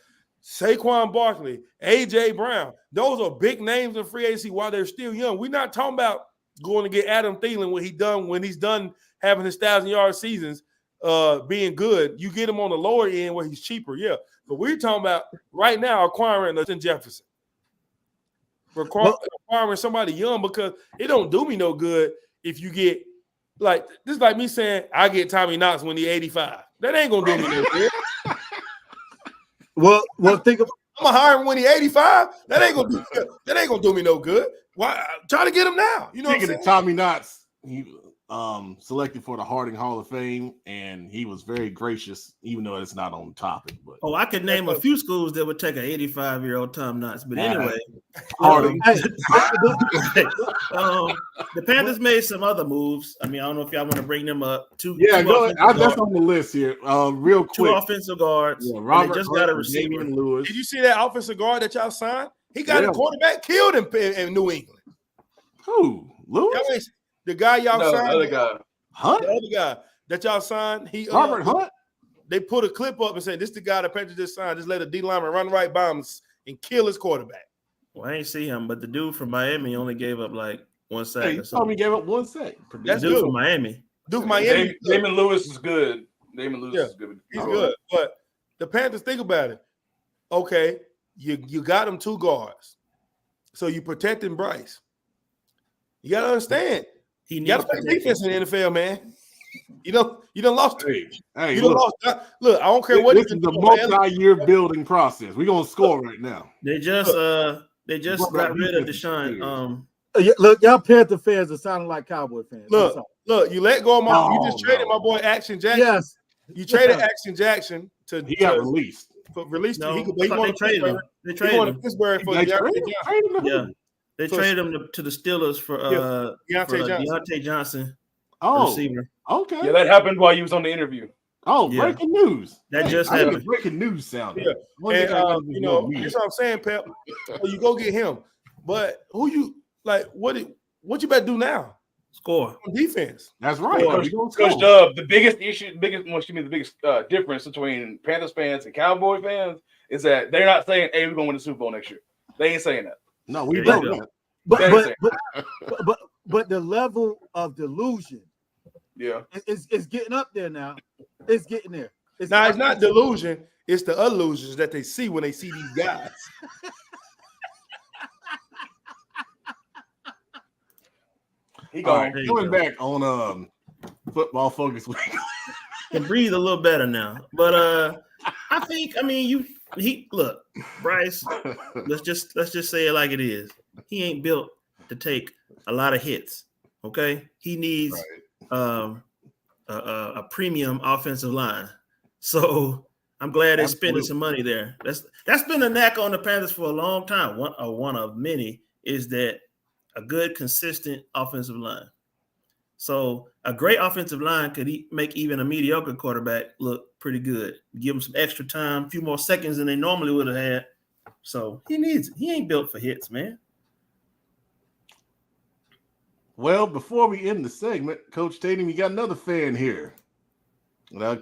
Saquon Barkley, A.J. Brown. Those are big names in free agency while they're still young. We're not talking about going to get Adam Thielen when he's done having his 1,000-yard seasons being good. You get him on the lower end where he's cheaper, yeah. But we're talking about right now acquiring Justin Jefferson. Acquiring somebody young because it don't do me no good if you get this is like me saying I get Tommy Knox when he's 85. That ain't gonna do me no good. Well, think of I'm gonna hire him when he's 85. That ain't gonna do me no good. Why try to get him now? Speaking of Tommy Knox, he selected for the Harding Hall of Fame, and he was very gracious, even though it's not on the topic. But I could name a few schools that would take an 85-year-old Tom Knox. But anyway, Harding. The Panthers made some other moves. I mean, I don't know if y'all want to bring them up. Go ahead. That's on the list here. Real quick. 2 offensive guards. Yeah, Robert just got a receiver. Lewis. Did you see that offensive guard that y'all signed? He got a quarterback killed in New England. Who? Lewis? The guy y'all signed. The other guy. Hunt? The other guy that y'all signed. Robert Hunt? They put a clip up and said, this is the guy the Panthers just signed. Just let a D lineman run right by him and kill his quarterback. Well, I ain't see him, but the dude from Miami only gave up like 1 sack. He told me he gave up 1 sack. That's dude good. from Miami. Duke Miami. Damon Lewis is good. Damon Lewis is good. He's good. But the Panthers, think about it. Okay, you got them 2 guards. So you protecting Bryce. You got to understand. You got to play defense in the NFL, man. You done lost. Hey, you done lost. Look, I don't care what. This is a multi-year building process. We're gonna score right now. They just got rid of Deshaun. Look, y'all Panther fans are sounding like Cowboy fans. Look, you let go of my. You just traded my boy Action Jackson. Yes, you traded Action Jackson to. He got released. Released. No, they traded him. They traded him. Pittsburgh for They traded him to the Steelers for Deontay Johnson. Receiver. Okay. Yeah, that happened while you was on the interview. Breaking news. That just happened. Breaking news sound. Yeah. And, that's what I'm saying, Pep. So you go get him. But who you like? What you better do now? Score on defense. That's right. Coach Dub, the biggest difference between Panthers fans and Cowboy fans is that they're not saying, "Hey, we're going to win the Super Bowl next year." They ain't saying that. No, we don't. But the level of delusion, it's getting up there now. It's getting there. It's not delusion. It's the illusions that they see when they see these guys. Going back on Football Focus Week. Can breathe a little better now. But look, Bryce, let's just say it like it is. He ain't built to take a lot of hits. Okay? He needs a premium offensive line. So I'm glad they're spending some money there. That's been a knack on the Panthers for a long time. One of many is that a good, consistent offensive line. So a great offensive line could make even a mediocre quarterback look pretty good. Give him some extra time, a few more seconds than they normally would have had. So he needs it. He ain't built for hits, man. Well, before we end the segment, Coach Tatum, you got another fan here.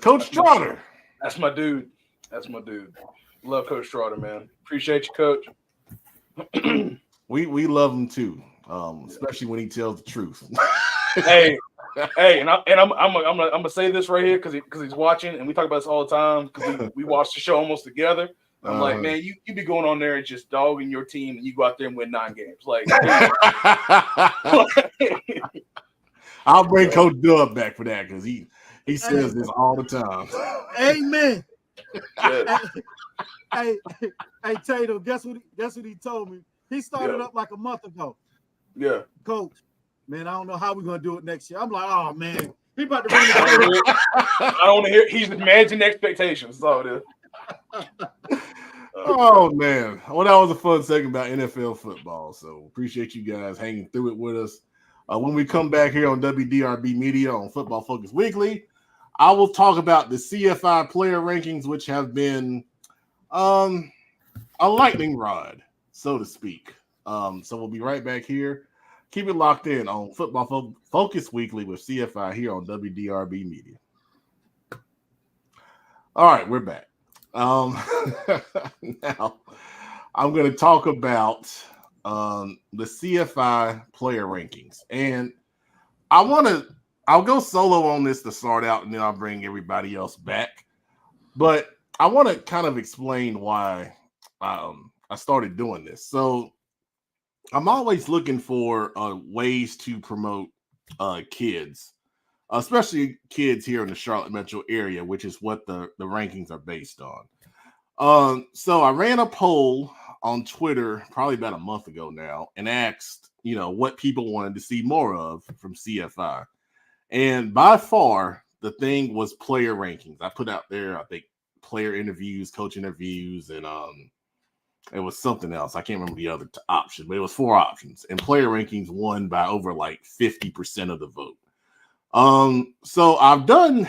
Coach Trotter. That's my dude. Love Coach Trotter, man. Appreciate you, Coach. We love him too, especially when he tells the truth. hey, and I'm gonna say this right here because he's watching, and we talk about this all the time because we watch the show almost together. I'm like, man, you be going on there and just dogging your team, and you go out there and win 9 games. Like, I'll bring Coach Dub back for that because he says this all the time. Amen. Hey, Tatum, guess what he told me? He started up like a month ago. Yeah. Coach, man, I don't know how we're gonna do it next year. I'm like, oh man, he about to run it. I don't want to hear. He's managing expectations. That's all it is. Oh man, well that was a fun segment about NFL football. So appreciate you guys hanging through it with us. When we come back here on WDRB Media on Football Focus Weekly, I will talk about the CFI player rankings, which have been a lightning rod, so to speak. So we'll be right back here. Keep it locked in on Football Focus Weekly with CFI here on WDRB Media. All right, we're back. Now I'm going to talk about the CFI player rankings, and I'll go solo on this to start out, and then I'll bring everybody else back. But I want to kind of explain why I started doing this. So I'm always looking for ways to promote kids, especially kids here in the Charlotte metro area, which is what the rankings are based on. So I ran a poll on Twitter probably about a month ago now and asked, what people wanted to see more of from CFI. And by far, the thing was player rankings. I put out there, I think, player interviews, coach interviews, and it was something else. I can't remember the other option, but it was 4 options. And player rankings won by over like 50% of the vote. So I've done,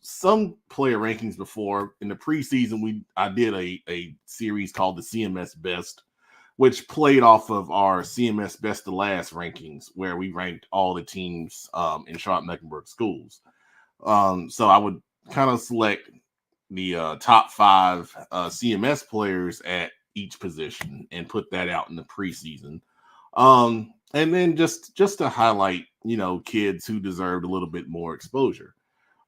some player rankings before. In the preseason, I did a series called the CMS Best, which played off of our CMS Best to Last rankings, where we ranked all the teams in Charlotte-Mecklenburg schools. So I would kind of select the top 5 CMS players at each position and put that out in the preseason. and then just to highlight, kids who deserved a little bit more exposure.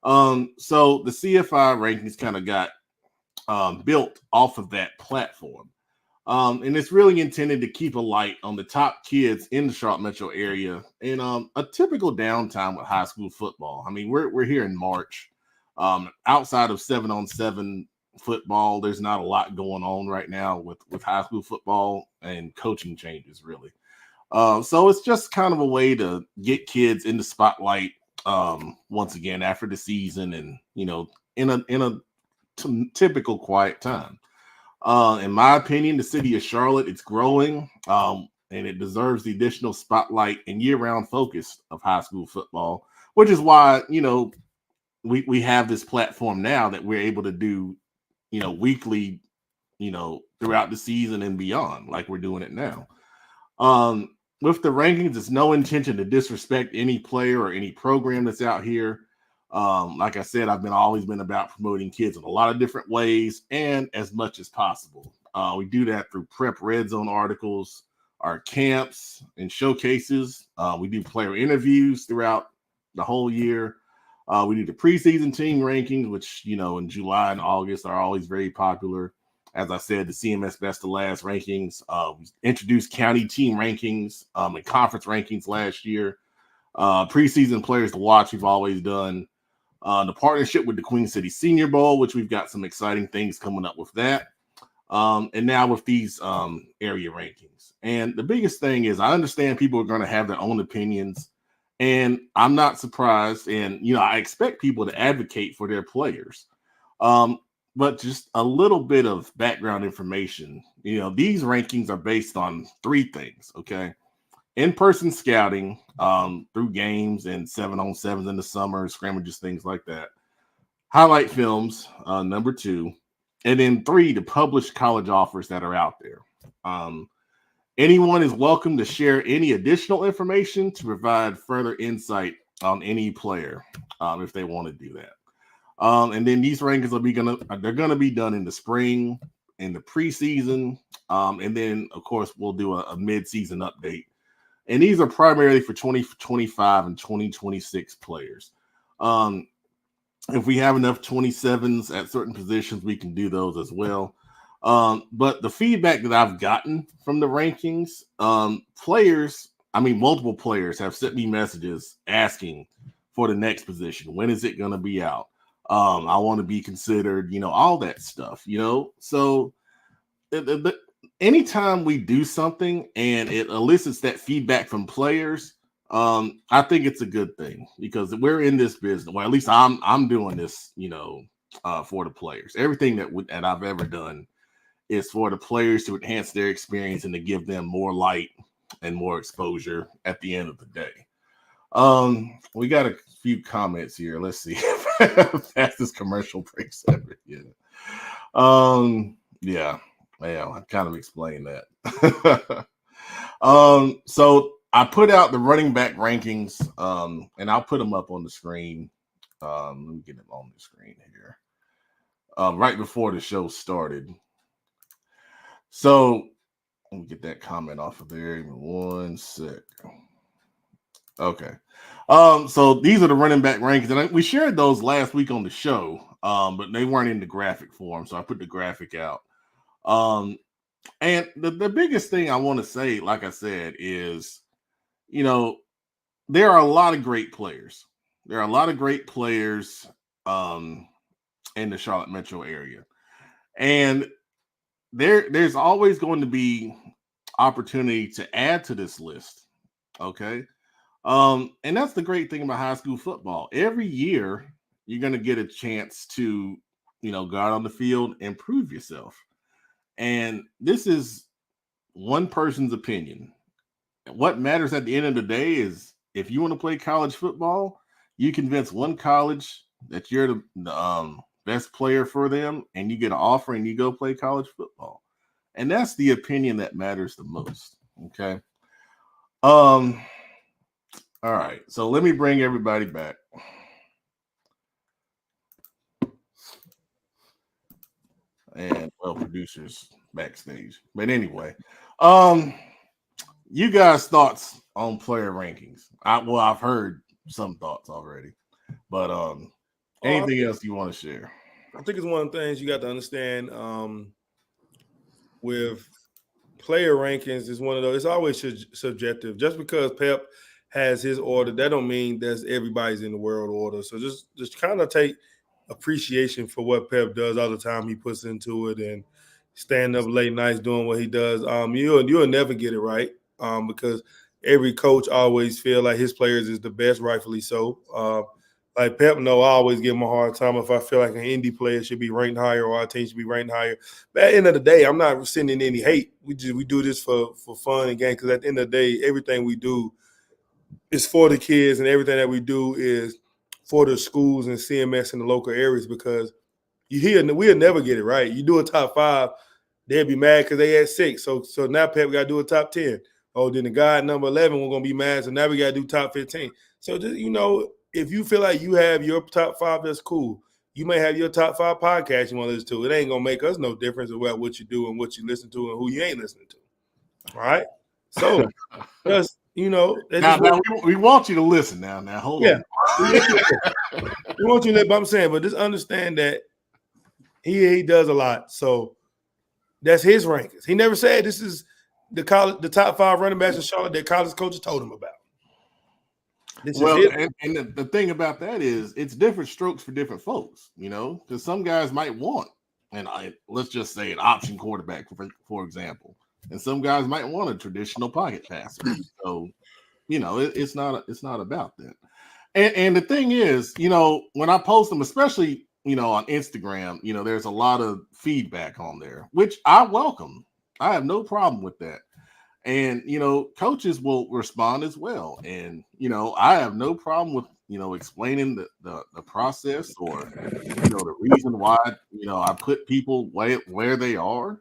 So the CFI rankings kind of got built off of that platform. And it's really intended to keep a light on the top kids in the Charlotte metro area in a typical downtime with high school football. I mean, we're here in March. Outside of 7-on-7 football, there's not a lot going on right now with high school football and coaching changes, really. So it's just kind of a way to get kids in the spotlight once again after the season, and in a typical quiet time. In my opinion, the city of Charlotte, it's growing, and it deserves the additional spotlight and year-round focus of high school football, which is why we have this platform now that we're able to do weekly, throughout the season and beyond, like we're doing it now. With the rankings, it's no intention to disrespect any player or any program that's out here. Like I said, I've always been about promoting kids in a lot of different ways and as much as possible. We do that through prep red zone articles, our camps and showcases. We do player interviews throughout the whole year. We do the preseason team rankings, which, in July and August are always very popular. As I said, the CMS Best of Last rankings. We introduced county team rankings and conference rankings last year. Preseason players to watch, we've always done. The partnership with the Queen City Senior Bowl, which we've got some exciting things coming up with that. And now with these area rankings. And the biggest thing is I understand people are going to have their own opinions. And I'm not surprised. And, I expect people to advocate for their players. But just a little bit of background information. These rankings are based on 3 things, okay? In-person scouting through games and 7-on-7s in the summer, scrimmages, things like that. Highlight films, number 2. And then 3, the published college offers that are out there. Anyone is welcome to share any additional information to provide further insight on any player if they want to do that. And then these rankings they're gonna be done in the spring, in the preseason, and then of course we'll do a mid-season update. And these are primarily for 2025 and 2026 players. If we have enough 27s at certain positions, we can do those as well. But the feedback that I've gotten from the rankings, multiple players have sent me messages asking for the next position. When is it going to be out? I want to be considered, all that stuff, So anytime we do something and it elicits that feedback from players, I think it's a good thing because we're in this business. Well, at least I'm doing this, for the players. Everything that I've ever done is for the players to enhance their experience and to give them more light and more exposure at the end of the day. We got a few comments here. Let's see. Fastest commercial breaks ever. Yeah. Yeah. Well, I kind of explained that. So I put out the running back rankings, and I'll put them up on the screen. Let me get them on the screen here. Right before the show started. So let me get that comment off of there. Give me 1 sec. Okay. So these are the running back rankings, and we shared those last week on the show, but they weren't in the graphic form, so I put the graphic out. And the biggest thing I want to say, like I said, is, there are a lot of great players. There are a lot of great players in the Charlotte metro area, and there's always going to be opportunity to add to this list. Okay. And that's the great thing about high school football. Every year, you're going to get a chance to, go out on the field and prove yourself. And this is one person's opinion. What matters at the end of the day is if you want to play college football, you convince one college that you're the best player for them, and you get an offer and you go play college football. And that's the opinion that matters the most. Okay. All right. So let me bring everybody back. And producers backstage. But anyway, you guys' thoughts on player rankings. I've heard some thoughts already, but anything else you want to share? I think it's one of the things you got to understand with player rankings is one of those. It's always subjective. Just because Pep has his order, that don't mean that's everybody's in the world order. So just kind of take appreciation for what Pep does all the time. He puts into it and stand up late nights doing what he does. You'll never get it right because every coach always feel like his players is the best, rightfully so. Like Pep, I always give him a hard time if I feel like an indie player should be ranked higher or our team should be ranked higher. But at the end of the day, I'm not sending any hate. We do this for fun and games because at the end of the day, everything we do is for the kids and everything that we do is for the schools and CMS in the local areas because we'll never get it right. You do a top 5, they'll be mad because they had 6. So now Pep got to do a top 10. Oh, then the guy at number 11 we're going to be mad. So now we got to do top 15. So just, if you feel like you have your top 5, that's cool. You may have your top 5 podcast you want to listen to. It ain't going to make us no difference about what you do and what you listen to and who you ain't listening to. All right? So, just, now, we want you to listen now. Now, hold on. We want you to, but I'm saying, but just understand that he does a lot. So, that's his rankings. He never said this is the top 5 running backs in Charlotte that college coaches told him about. And the thing about that is it's different strokes for different folks, because some guys might want, let's just say an option quarterback, for example, and some guys might want a traditional pocket passer. So, it's not about that. And the thing is, when I post them, especially, on Instagram, there's a lot of feedback on there, which I welcome. I have no problem with that. And, coaches will respond as well. And, I have no problem with, explaining the process or, the reason why, I put people where they are,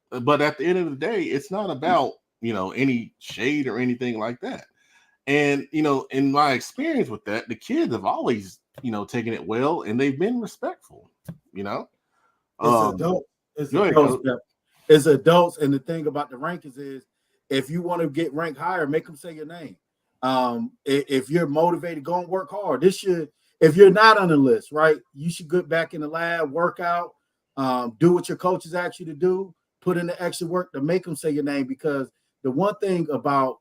but at the end of the day, it's not about, any shade or anything like that. And, in my experience with that, the kids have always, taken it well and they've been respectful, It's adults. And the thing about the rankings is, if you want to get ranked higher, make them say your name. If you're motivated, go and work hard. If you're not on the list, right, you should get back in the lab, work out, do what your coaches ask you to do, put in the extra work to make them say your name. Because the one thing about,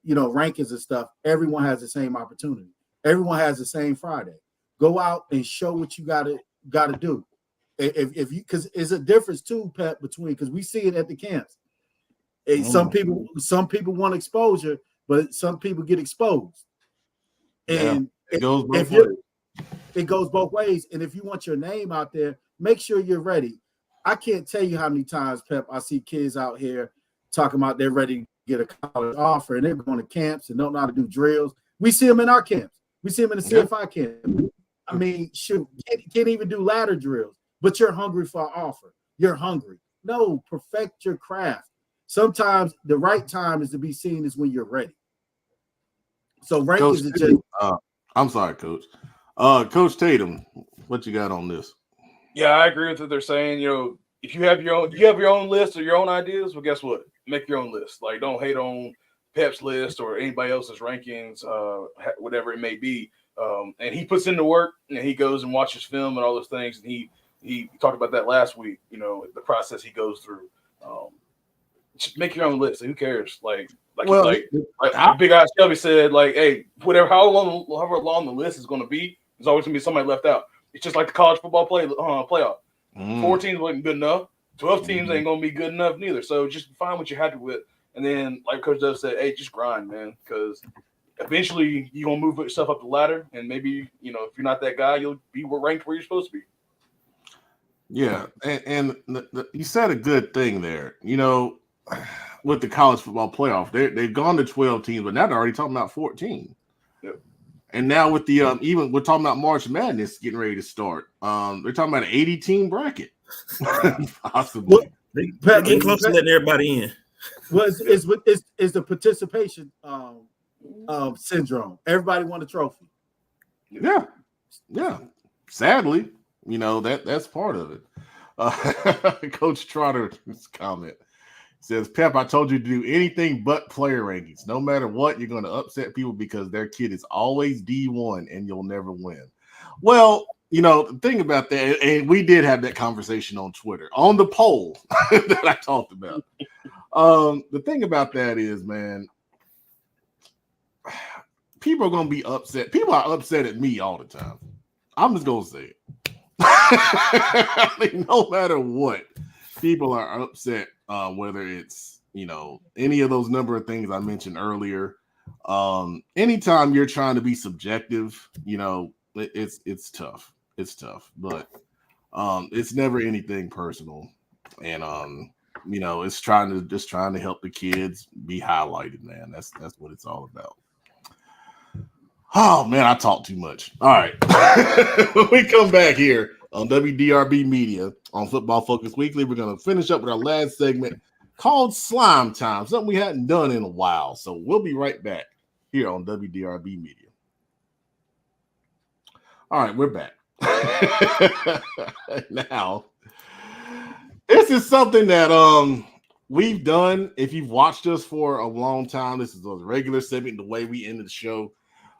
rankings and stuff, everyone has the same opportunity. Everyone has the same Friday. Go out and show what you got to do. If you, because it's a difference too, Pep, between, because we see it at the camps. Some people want exposure, but some people get exposed. And it goes both ways. And if you want your name out there, make sure you're ready. I can't tell you how many times, Pep, I see kids out here talking about they're ready to get a college offer and they're going to camps and don't know how to do drills. We see them in our camps. We see them in the CFI camp. I mean, can't even do ladder drills, but you're hungry for an offer. You're hungry. No, perfect your craft. Sometimes the right time is to be seen is when you're ready. So rankings is just. I'm sorry, Coach. Coach Tatum, what you got on this? Yeah, I agree with what they're saying. If you have your own list or your own ideas, well, guess what? Make your own list. Like, don't hate on Pep's list or anybody else's rankings, whatever it may be. And he puts in the work and he goes and watches film and all those things. And he talked about that last week. The process he goes through. Just make your own list. Who cares? Like Big Eye Shelby said, like, hey, however long the list is going to be, there's always going to be somebody left out. It's just like the college football playoff. 4 teams wasn't good enough. 12 teams ain't going to be good enough neither. So just find what you're happy with. And then, like Coach Dove said, hey, just grind, man, because eventually you're going to move yourself up the ladder. And maybe, if you're not that guy, you'll be ranked where you're supposed to be. Yeah. And you said a good thing there. With the college football playoff, they've gone to 12 teams, but now they're already talking about 14. Yep. And now with the even we're talking about March Madness getting ready to start. They're talking about an 80-team bracket, possibly. They're getting close to letting everybody in. Well, it's the participation syndrome. Everybody won a trophy. Yeah. Sadly, that's part of it. Coach Trotter's comment. Says, Pep, I told you to do anything but player rankings. No matter what, you're going to upset people because their kid is always D1 and you'll never win. Well, you know, the thing about that, and we did have that conversation on Twitter, on the poll that I talked about. The thing about that is, man, people are going to be upset. People are upset at me all the time. I'm just going to say it. I mean, no matter what, people are upset, whether it's, you know, any of those number of things I mentioned earlier. Anytime you're trying to be subjective, you know, it's tough. It's tough, but it's never anything personal. And you know, it's trying to help the kids be highlighted, man. That's what it's all about. Oh man, I talk too much. All right. When we come back here on WDRB Media on Football Focus Weekly, we're gonna finish up with our last segment called Slime Time, something we hadn't done in a while. So we'll be right back here on WDRB Media. All right, we're back. Now, this is something that we've done. If you've watched us for a long time, this is a regular segment, the way we end the show.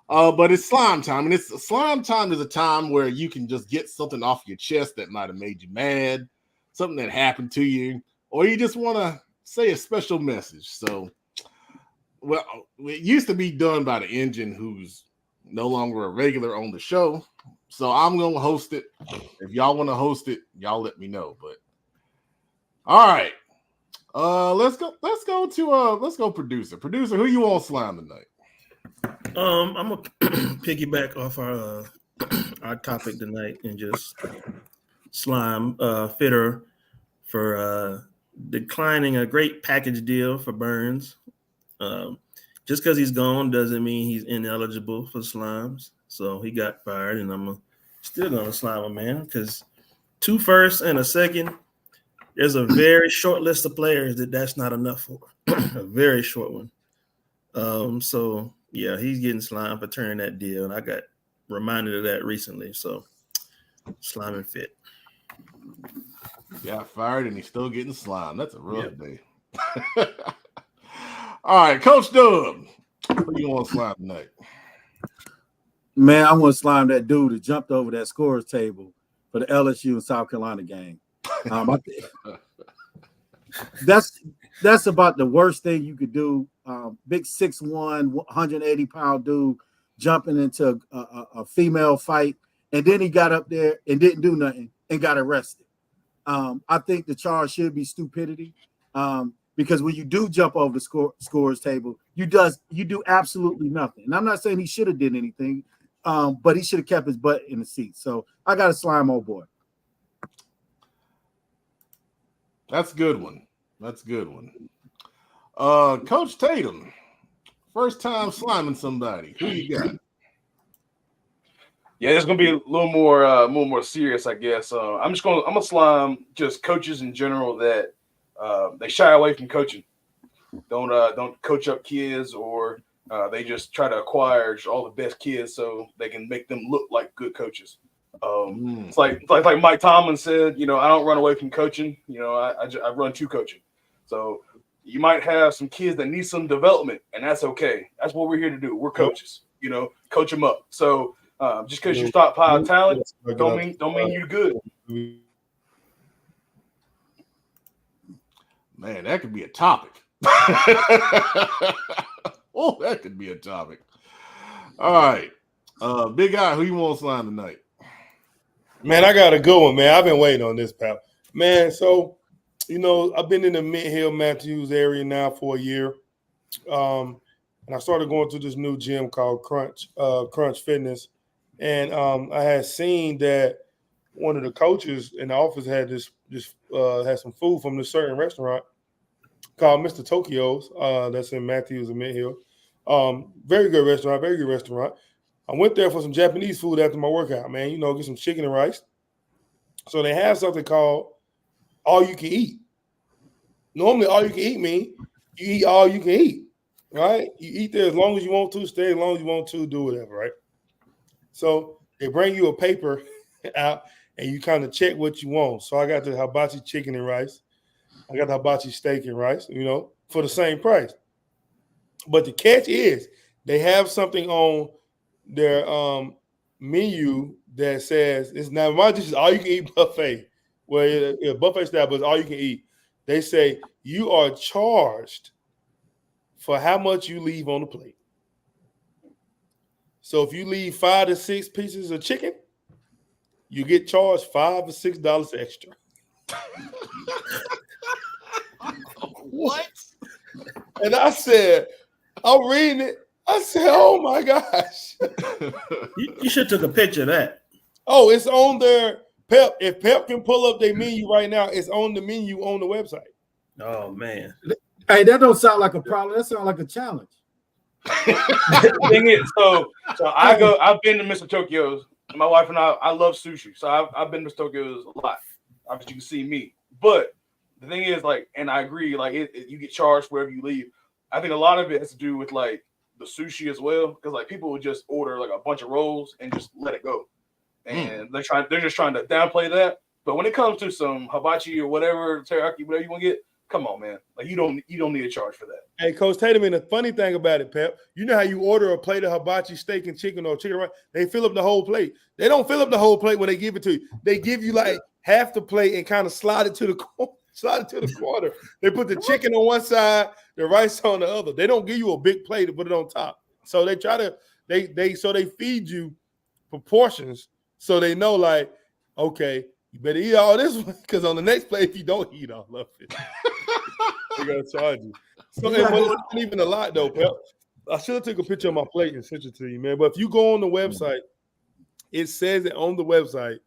But it's slime time, and slime time is a time where you can just get something off your chest that might have made you mad, something that happened to you, or you just want to say a special message. So, well, it used to be done by the engine, who's no longer a regular on the show. So I'm gonna host it. If y'all want to host it, y'all let me know. But all right, let's go producer. Producer, who you want slime tonight? I'm gonna piggyback off our topic tonight and just slime Fitter for declining a great package deal for Burns. Just because he's gone doesn't mean he's ineligible for slimes. So he got fired, and I'm still gonna slime him, man, because 2 firsts and a second. There's a very short list of players that's not enough for. A very short one. So yeah, he's getting slimed for turning that deal, and I got reminded of that recently. So slime and Fit. Got fired, and he's still getting slimed. That's a rough day. All right, Coach Dub, who you want to slime tonight? Man, I want to slime that dude that jumped over that scorer's table for the LSU and South Carolina game. That's about the worst thing you could do. Big 6'1", 180-pound dude jumping into a female fight, and then he got up there and didn't do nothing and got arrested. I think the charge should be stupidity, because when you do jump over the scorer's table, you do absolutely nothing. And I'm not saying he should have did anything, but he should have kept his butt in the seat. So I got a slime old boy. That's a good one. Coach Tatum, first time sliming somebody. Who you got? Yeah, it's gonna be a little more serious, I guess. I'm gonna slime just coaches in general that they shy away from coaching. Don't coach up kids, or they just try to acquire all the best kids so they can make them look like good coaches. It's like Mike Tomlin said, you know, I don't run away from coaching. You know, I run to coaching. So you might have some kids that need some development, and that's okay. That's what we're here to do. We're coaches. You know, coach them up. So just because you stockpile talent, don't mean you're good. Man, that could be a topic. Oh, that could be a topic. All right, Big Eye, who you want to slime tonight? Man, I got a good one, man. I've been waiting on this, pal. Man, so, you know, I've been in the Mid-Hill Matthews area now for a year. And I started going to this new gym called Crunch Fitness. And I had seen that one of the coaches in the office had had some food from this certain restaurant called Mr. Tokyo's. That's in Matthews and Mid-Hill. Very good restaurant. I went there for some Japanese food after my workout, man. You know, get some chicken and rice. So they have something called all you can eat. Normally, all you can eat means you eat all you can eat, right? You eat there as long as you want to, stay as long as you want to, do whatever, right? So they bring you a paper out, and you kind of check what you want. So I got the hibachi chicken and rice. I got the hibachi steak and rice, for the same price. But the catch is they have something on their menu that says it's not my dish is all you can eat buffet. Well, it's a buffet style, but it's all you can eat. They say you are charged for how much you leave on the plate. So if you leave 5 to 6 pieces of chicken, you get charged $5 or $6 extra. What? And I said, I'm reading it. I said, oh my gosh. You should have took a picture of that. Oh, it's on their Pep. If Pep can pull up their menu right now, it's on the menu on the website. Oh man. Hey, that don't sound like a problem. That sounds like a challenge. The thing is, so I've been to Mr. Tokyo's. My wife and I love sushi. So I've been to Mr. Tokyo's a lot. Obviously, you can see me. But the thing is, like, and I agree, like, you get charged wherever you leave. I think a lot of it has to do with, like, the sushi as well. Because, like, people would just order, like, a bunch of rolls and just let it go. And they're just trying to downplay that. But when it comes to some hibachi or whatever, teriyaki, whatever you want to get, come on, man. Like, you don't need a charge for that. Hey, Coach Tatum, and the funny thing about it, Pep, you know how you order a plate of hibachi steak and chicken or chicken rice? They fill up the whole plate. They don't fill up the whole plate when they give it to you. They give you like half the plate and kind of slide it to the corner. They put the chicken on one side, the rice on the other. They don't give you a big plate to put it on top. So they try to they feed you proportions so they know, like, okay, you better eat all this one because on the next plate, if you don't eat all of it, they're gonna charge you. So it's not even a lot though, Pep. I should have taken a picture of my plate and sent it to you, man. But if you go on the website, it says that on the website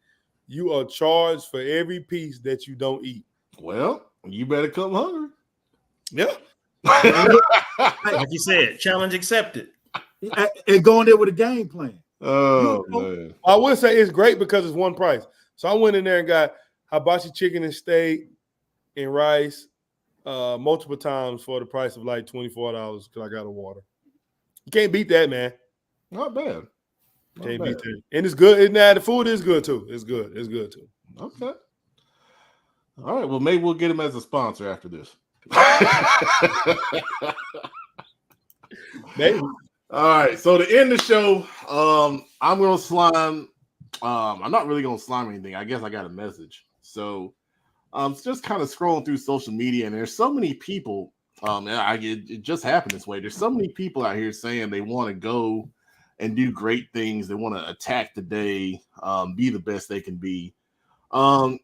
you are charged for every piece that you don't eat. Well, you better come hungry. Yeah. Like you said, challenge accepted. And going there with a game plan. Oh, man. I would say it's great because it's one price. So I went in there and got hibachi chicken and steak and rice multiple times for the price of like $24 because I got a water. You can't beat that, man. Not bad. Can't beat that. And it's good. And now the food is good too. It's good. It's good too. Okay. All right. Well, maybe we'll get him as a sponsor after this. Maybe. All right. So to end the show, I'm going to slime. I'm not really going to slime anything. I guess I got a message. So just kind of scrolling through social media, and there's so many people. It just happened this way. There's so many people out here saying they want to go and do great things. They want to attack the day, be the best they can be. I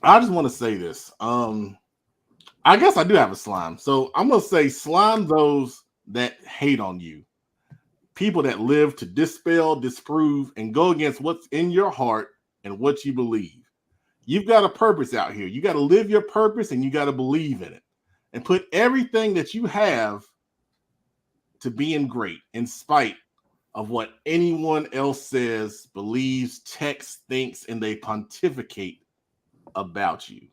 just want to say this. I guess I do have a slime. So I'm going to say slime those that hate on you. People that live to dispel, disprove, and go against what's in your heart and what you believe. You've got a purpose out here. You got to live your purpose and you got to believe in it. And put everything that you have to being great in spite of what anyone else says, believes, texts, thinks, and they pontificate about you.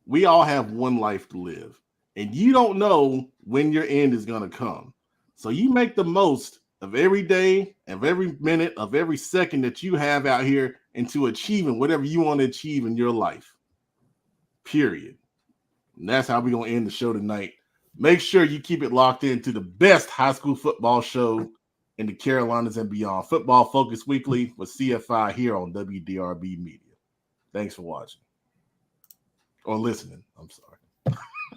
We all have one life to live, and you don't know when your end is going to come. So you make the most of every day, of every minute, of every second that you have out here into achieving whatever you want to achieve in your life. Period. And that's how we're going to end the show tonight. Make sure you keep it locked into the best high school football show in the Carolinas and beyond. Football Focus Weekly with CFI here on WDRB Media. Thanks for watching. Or listening. I'm sorry.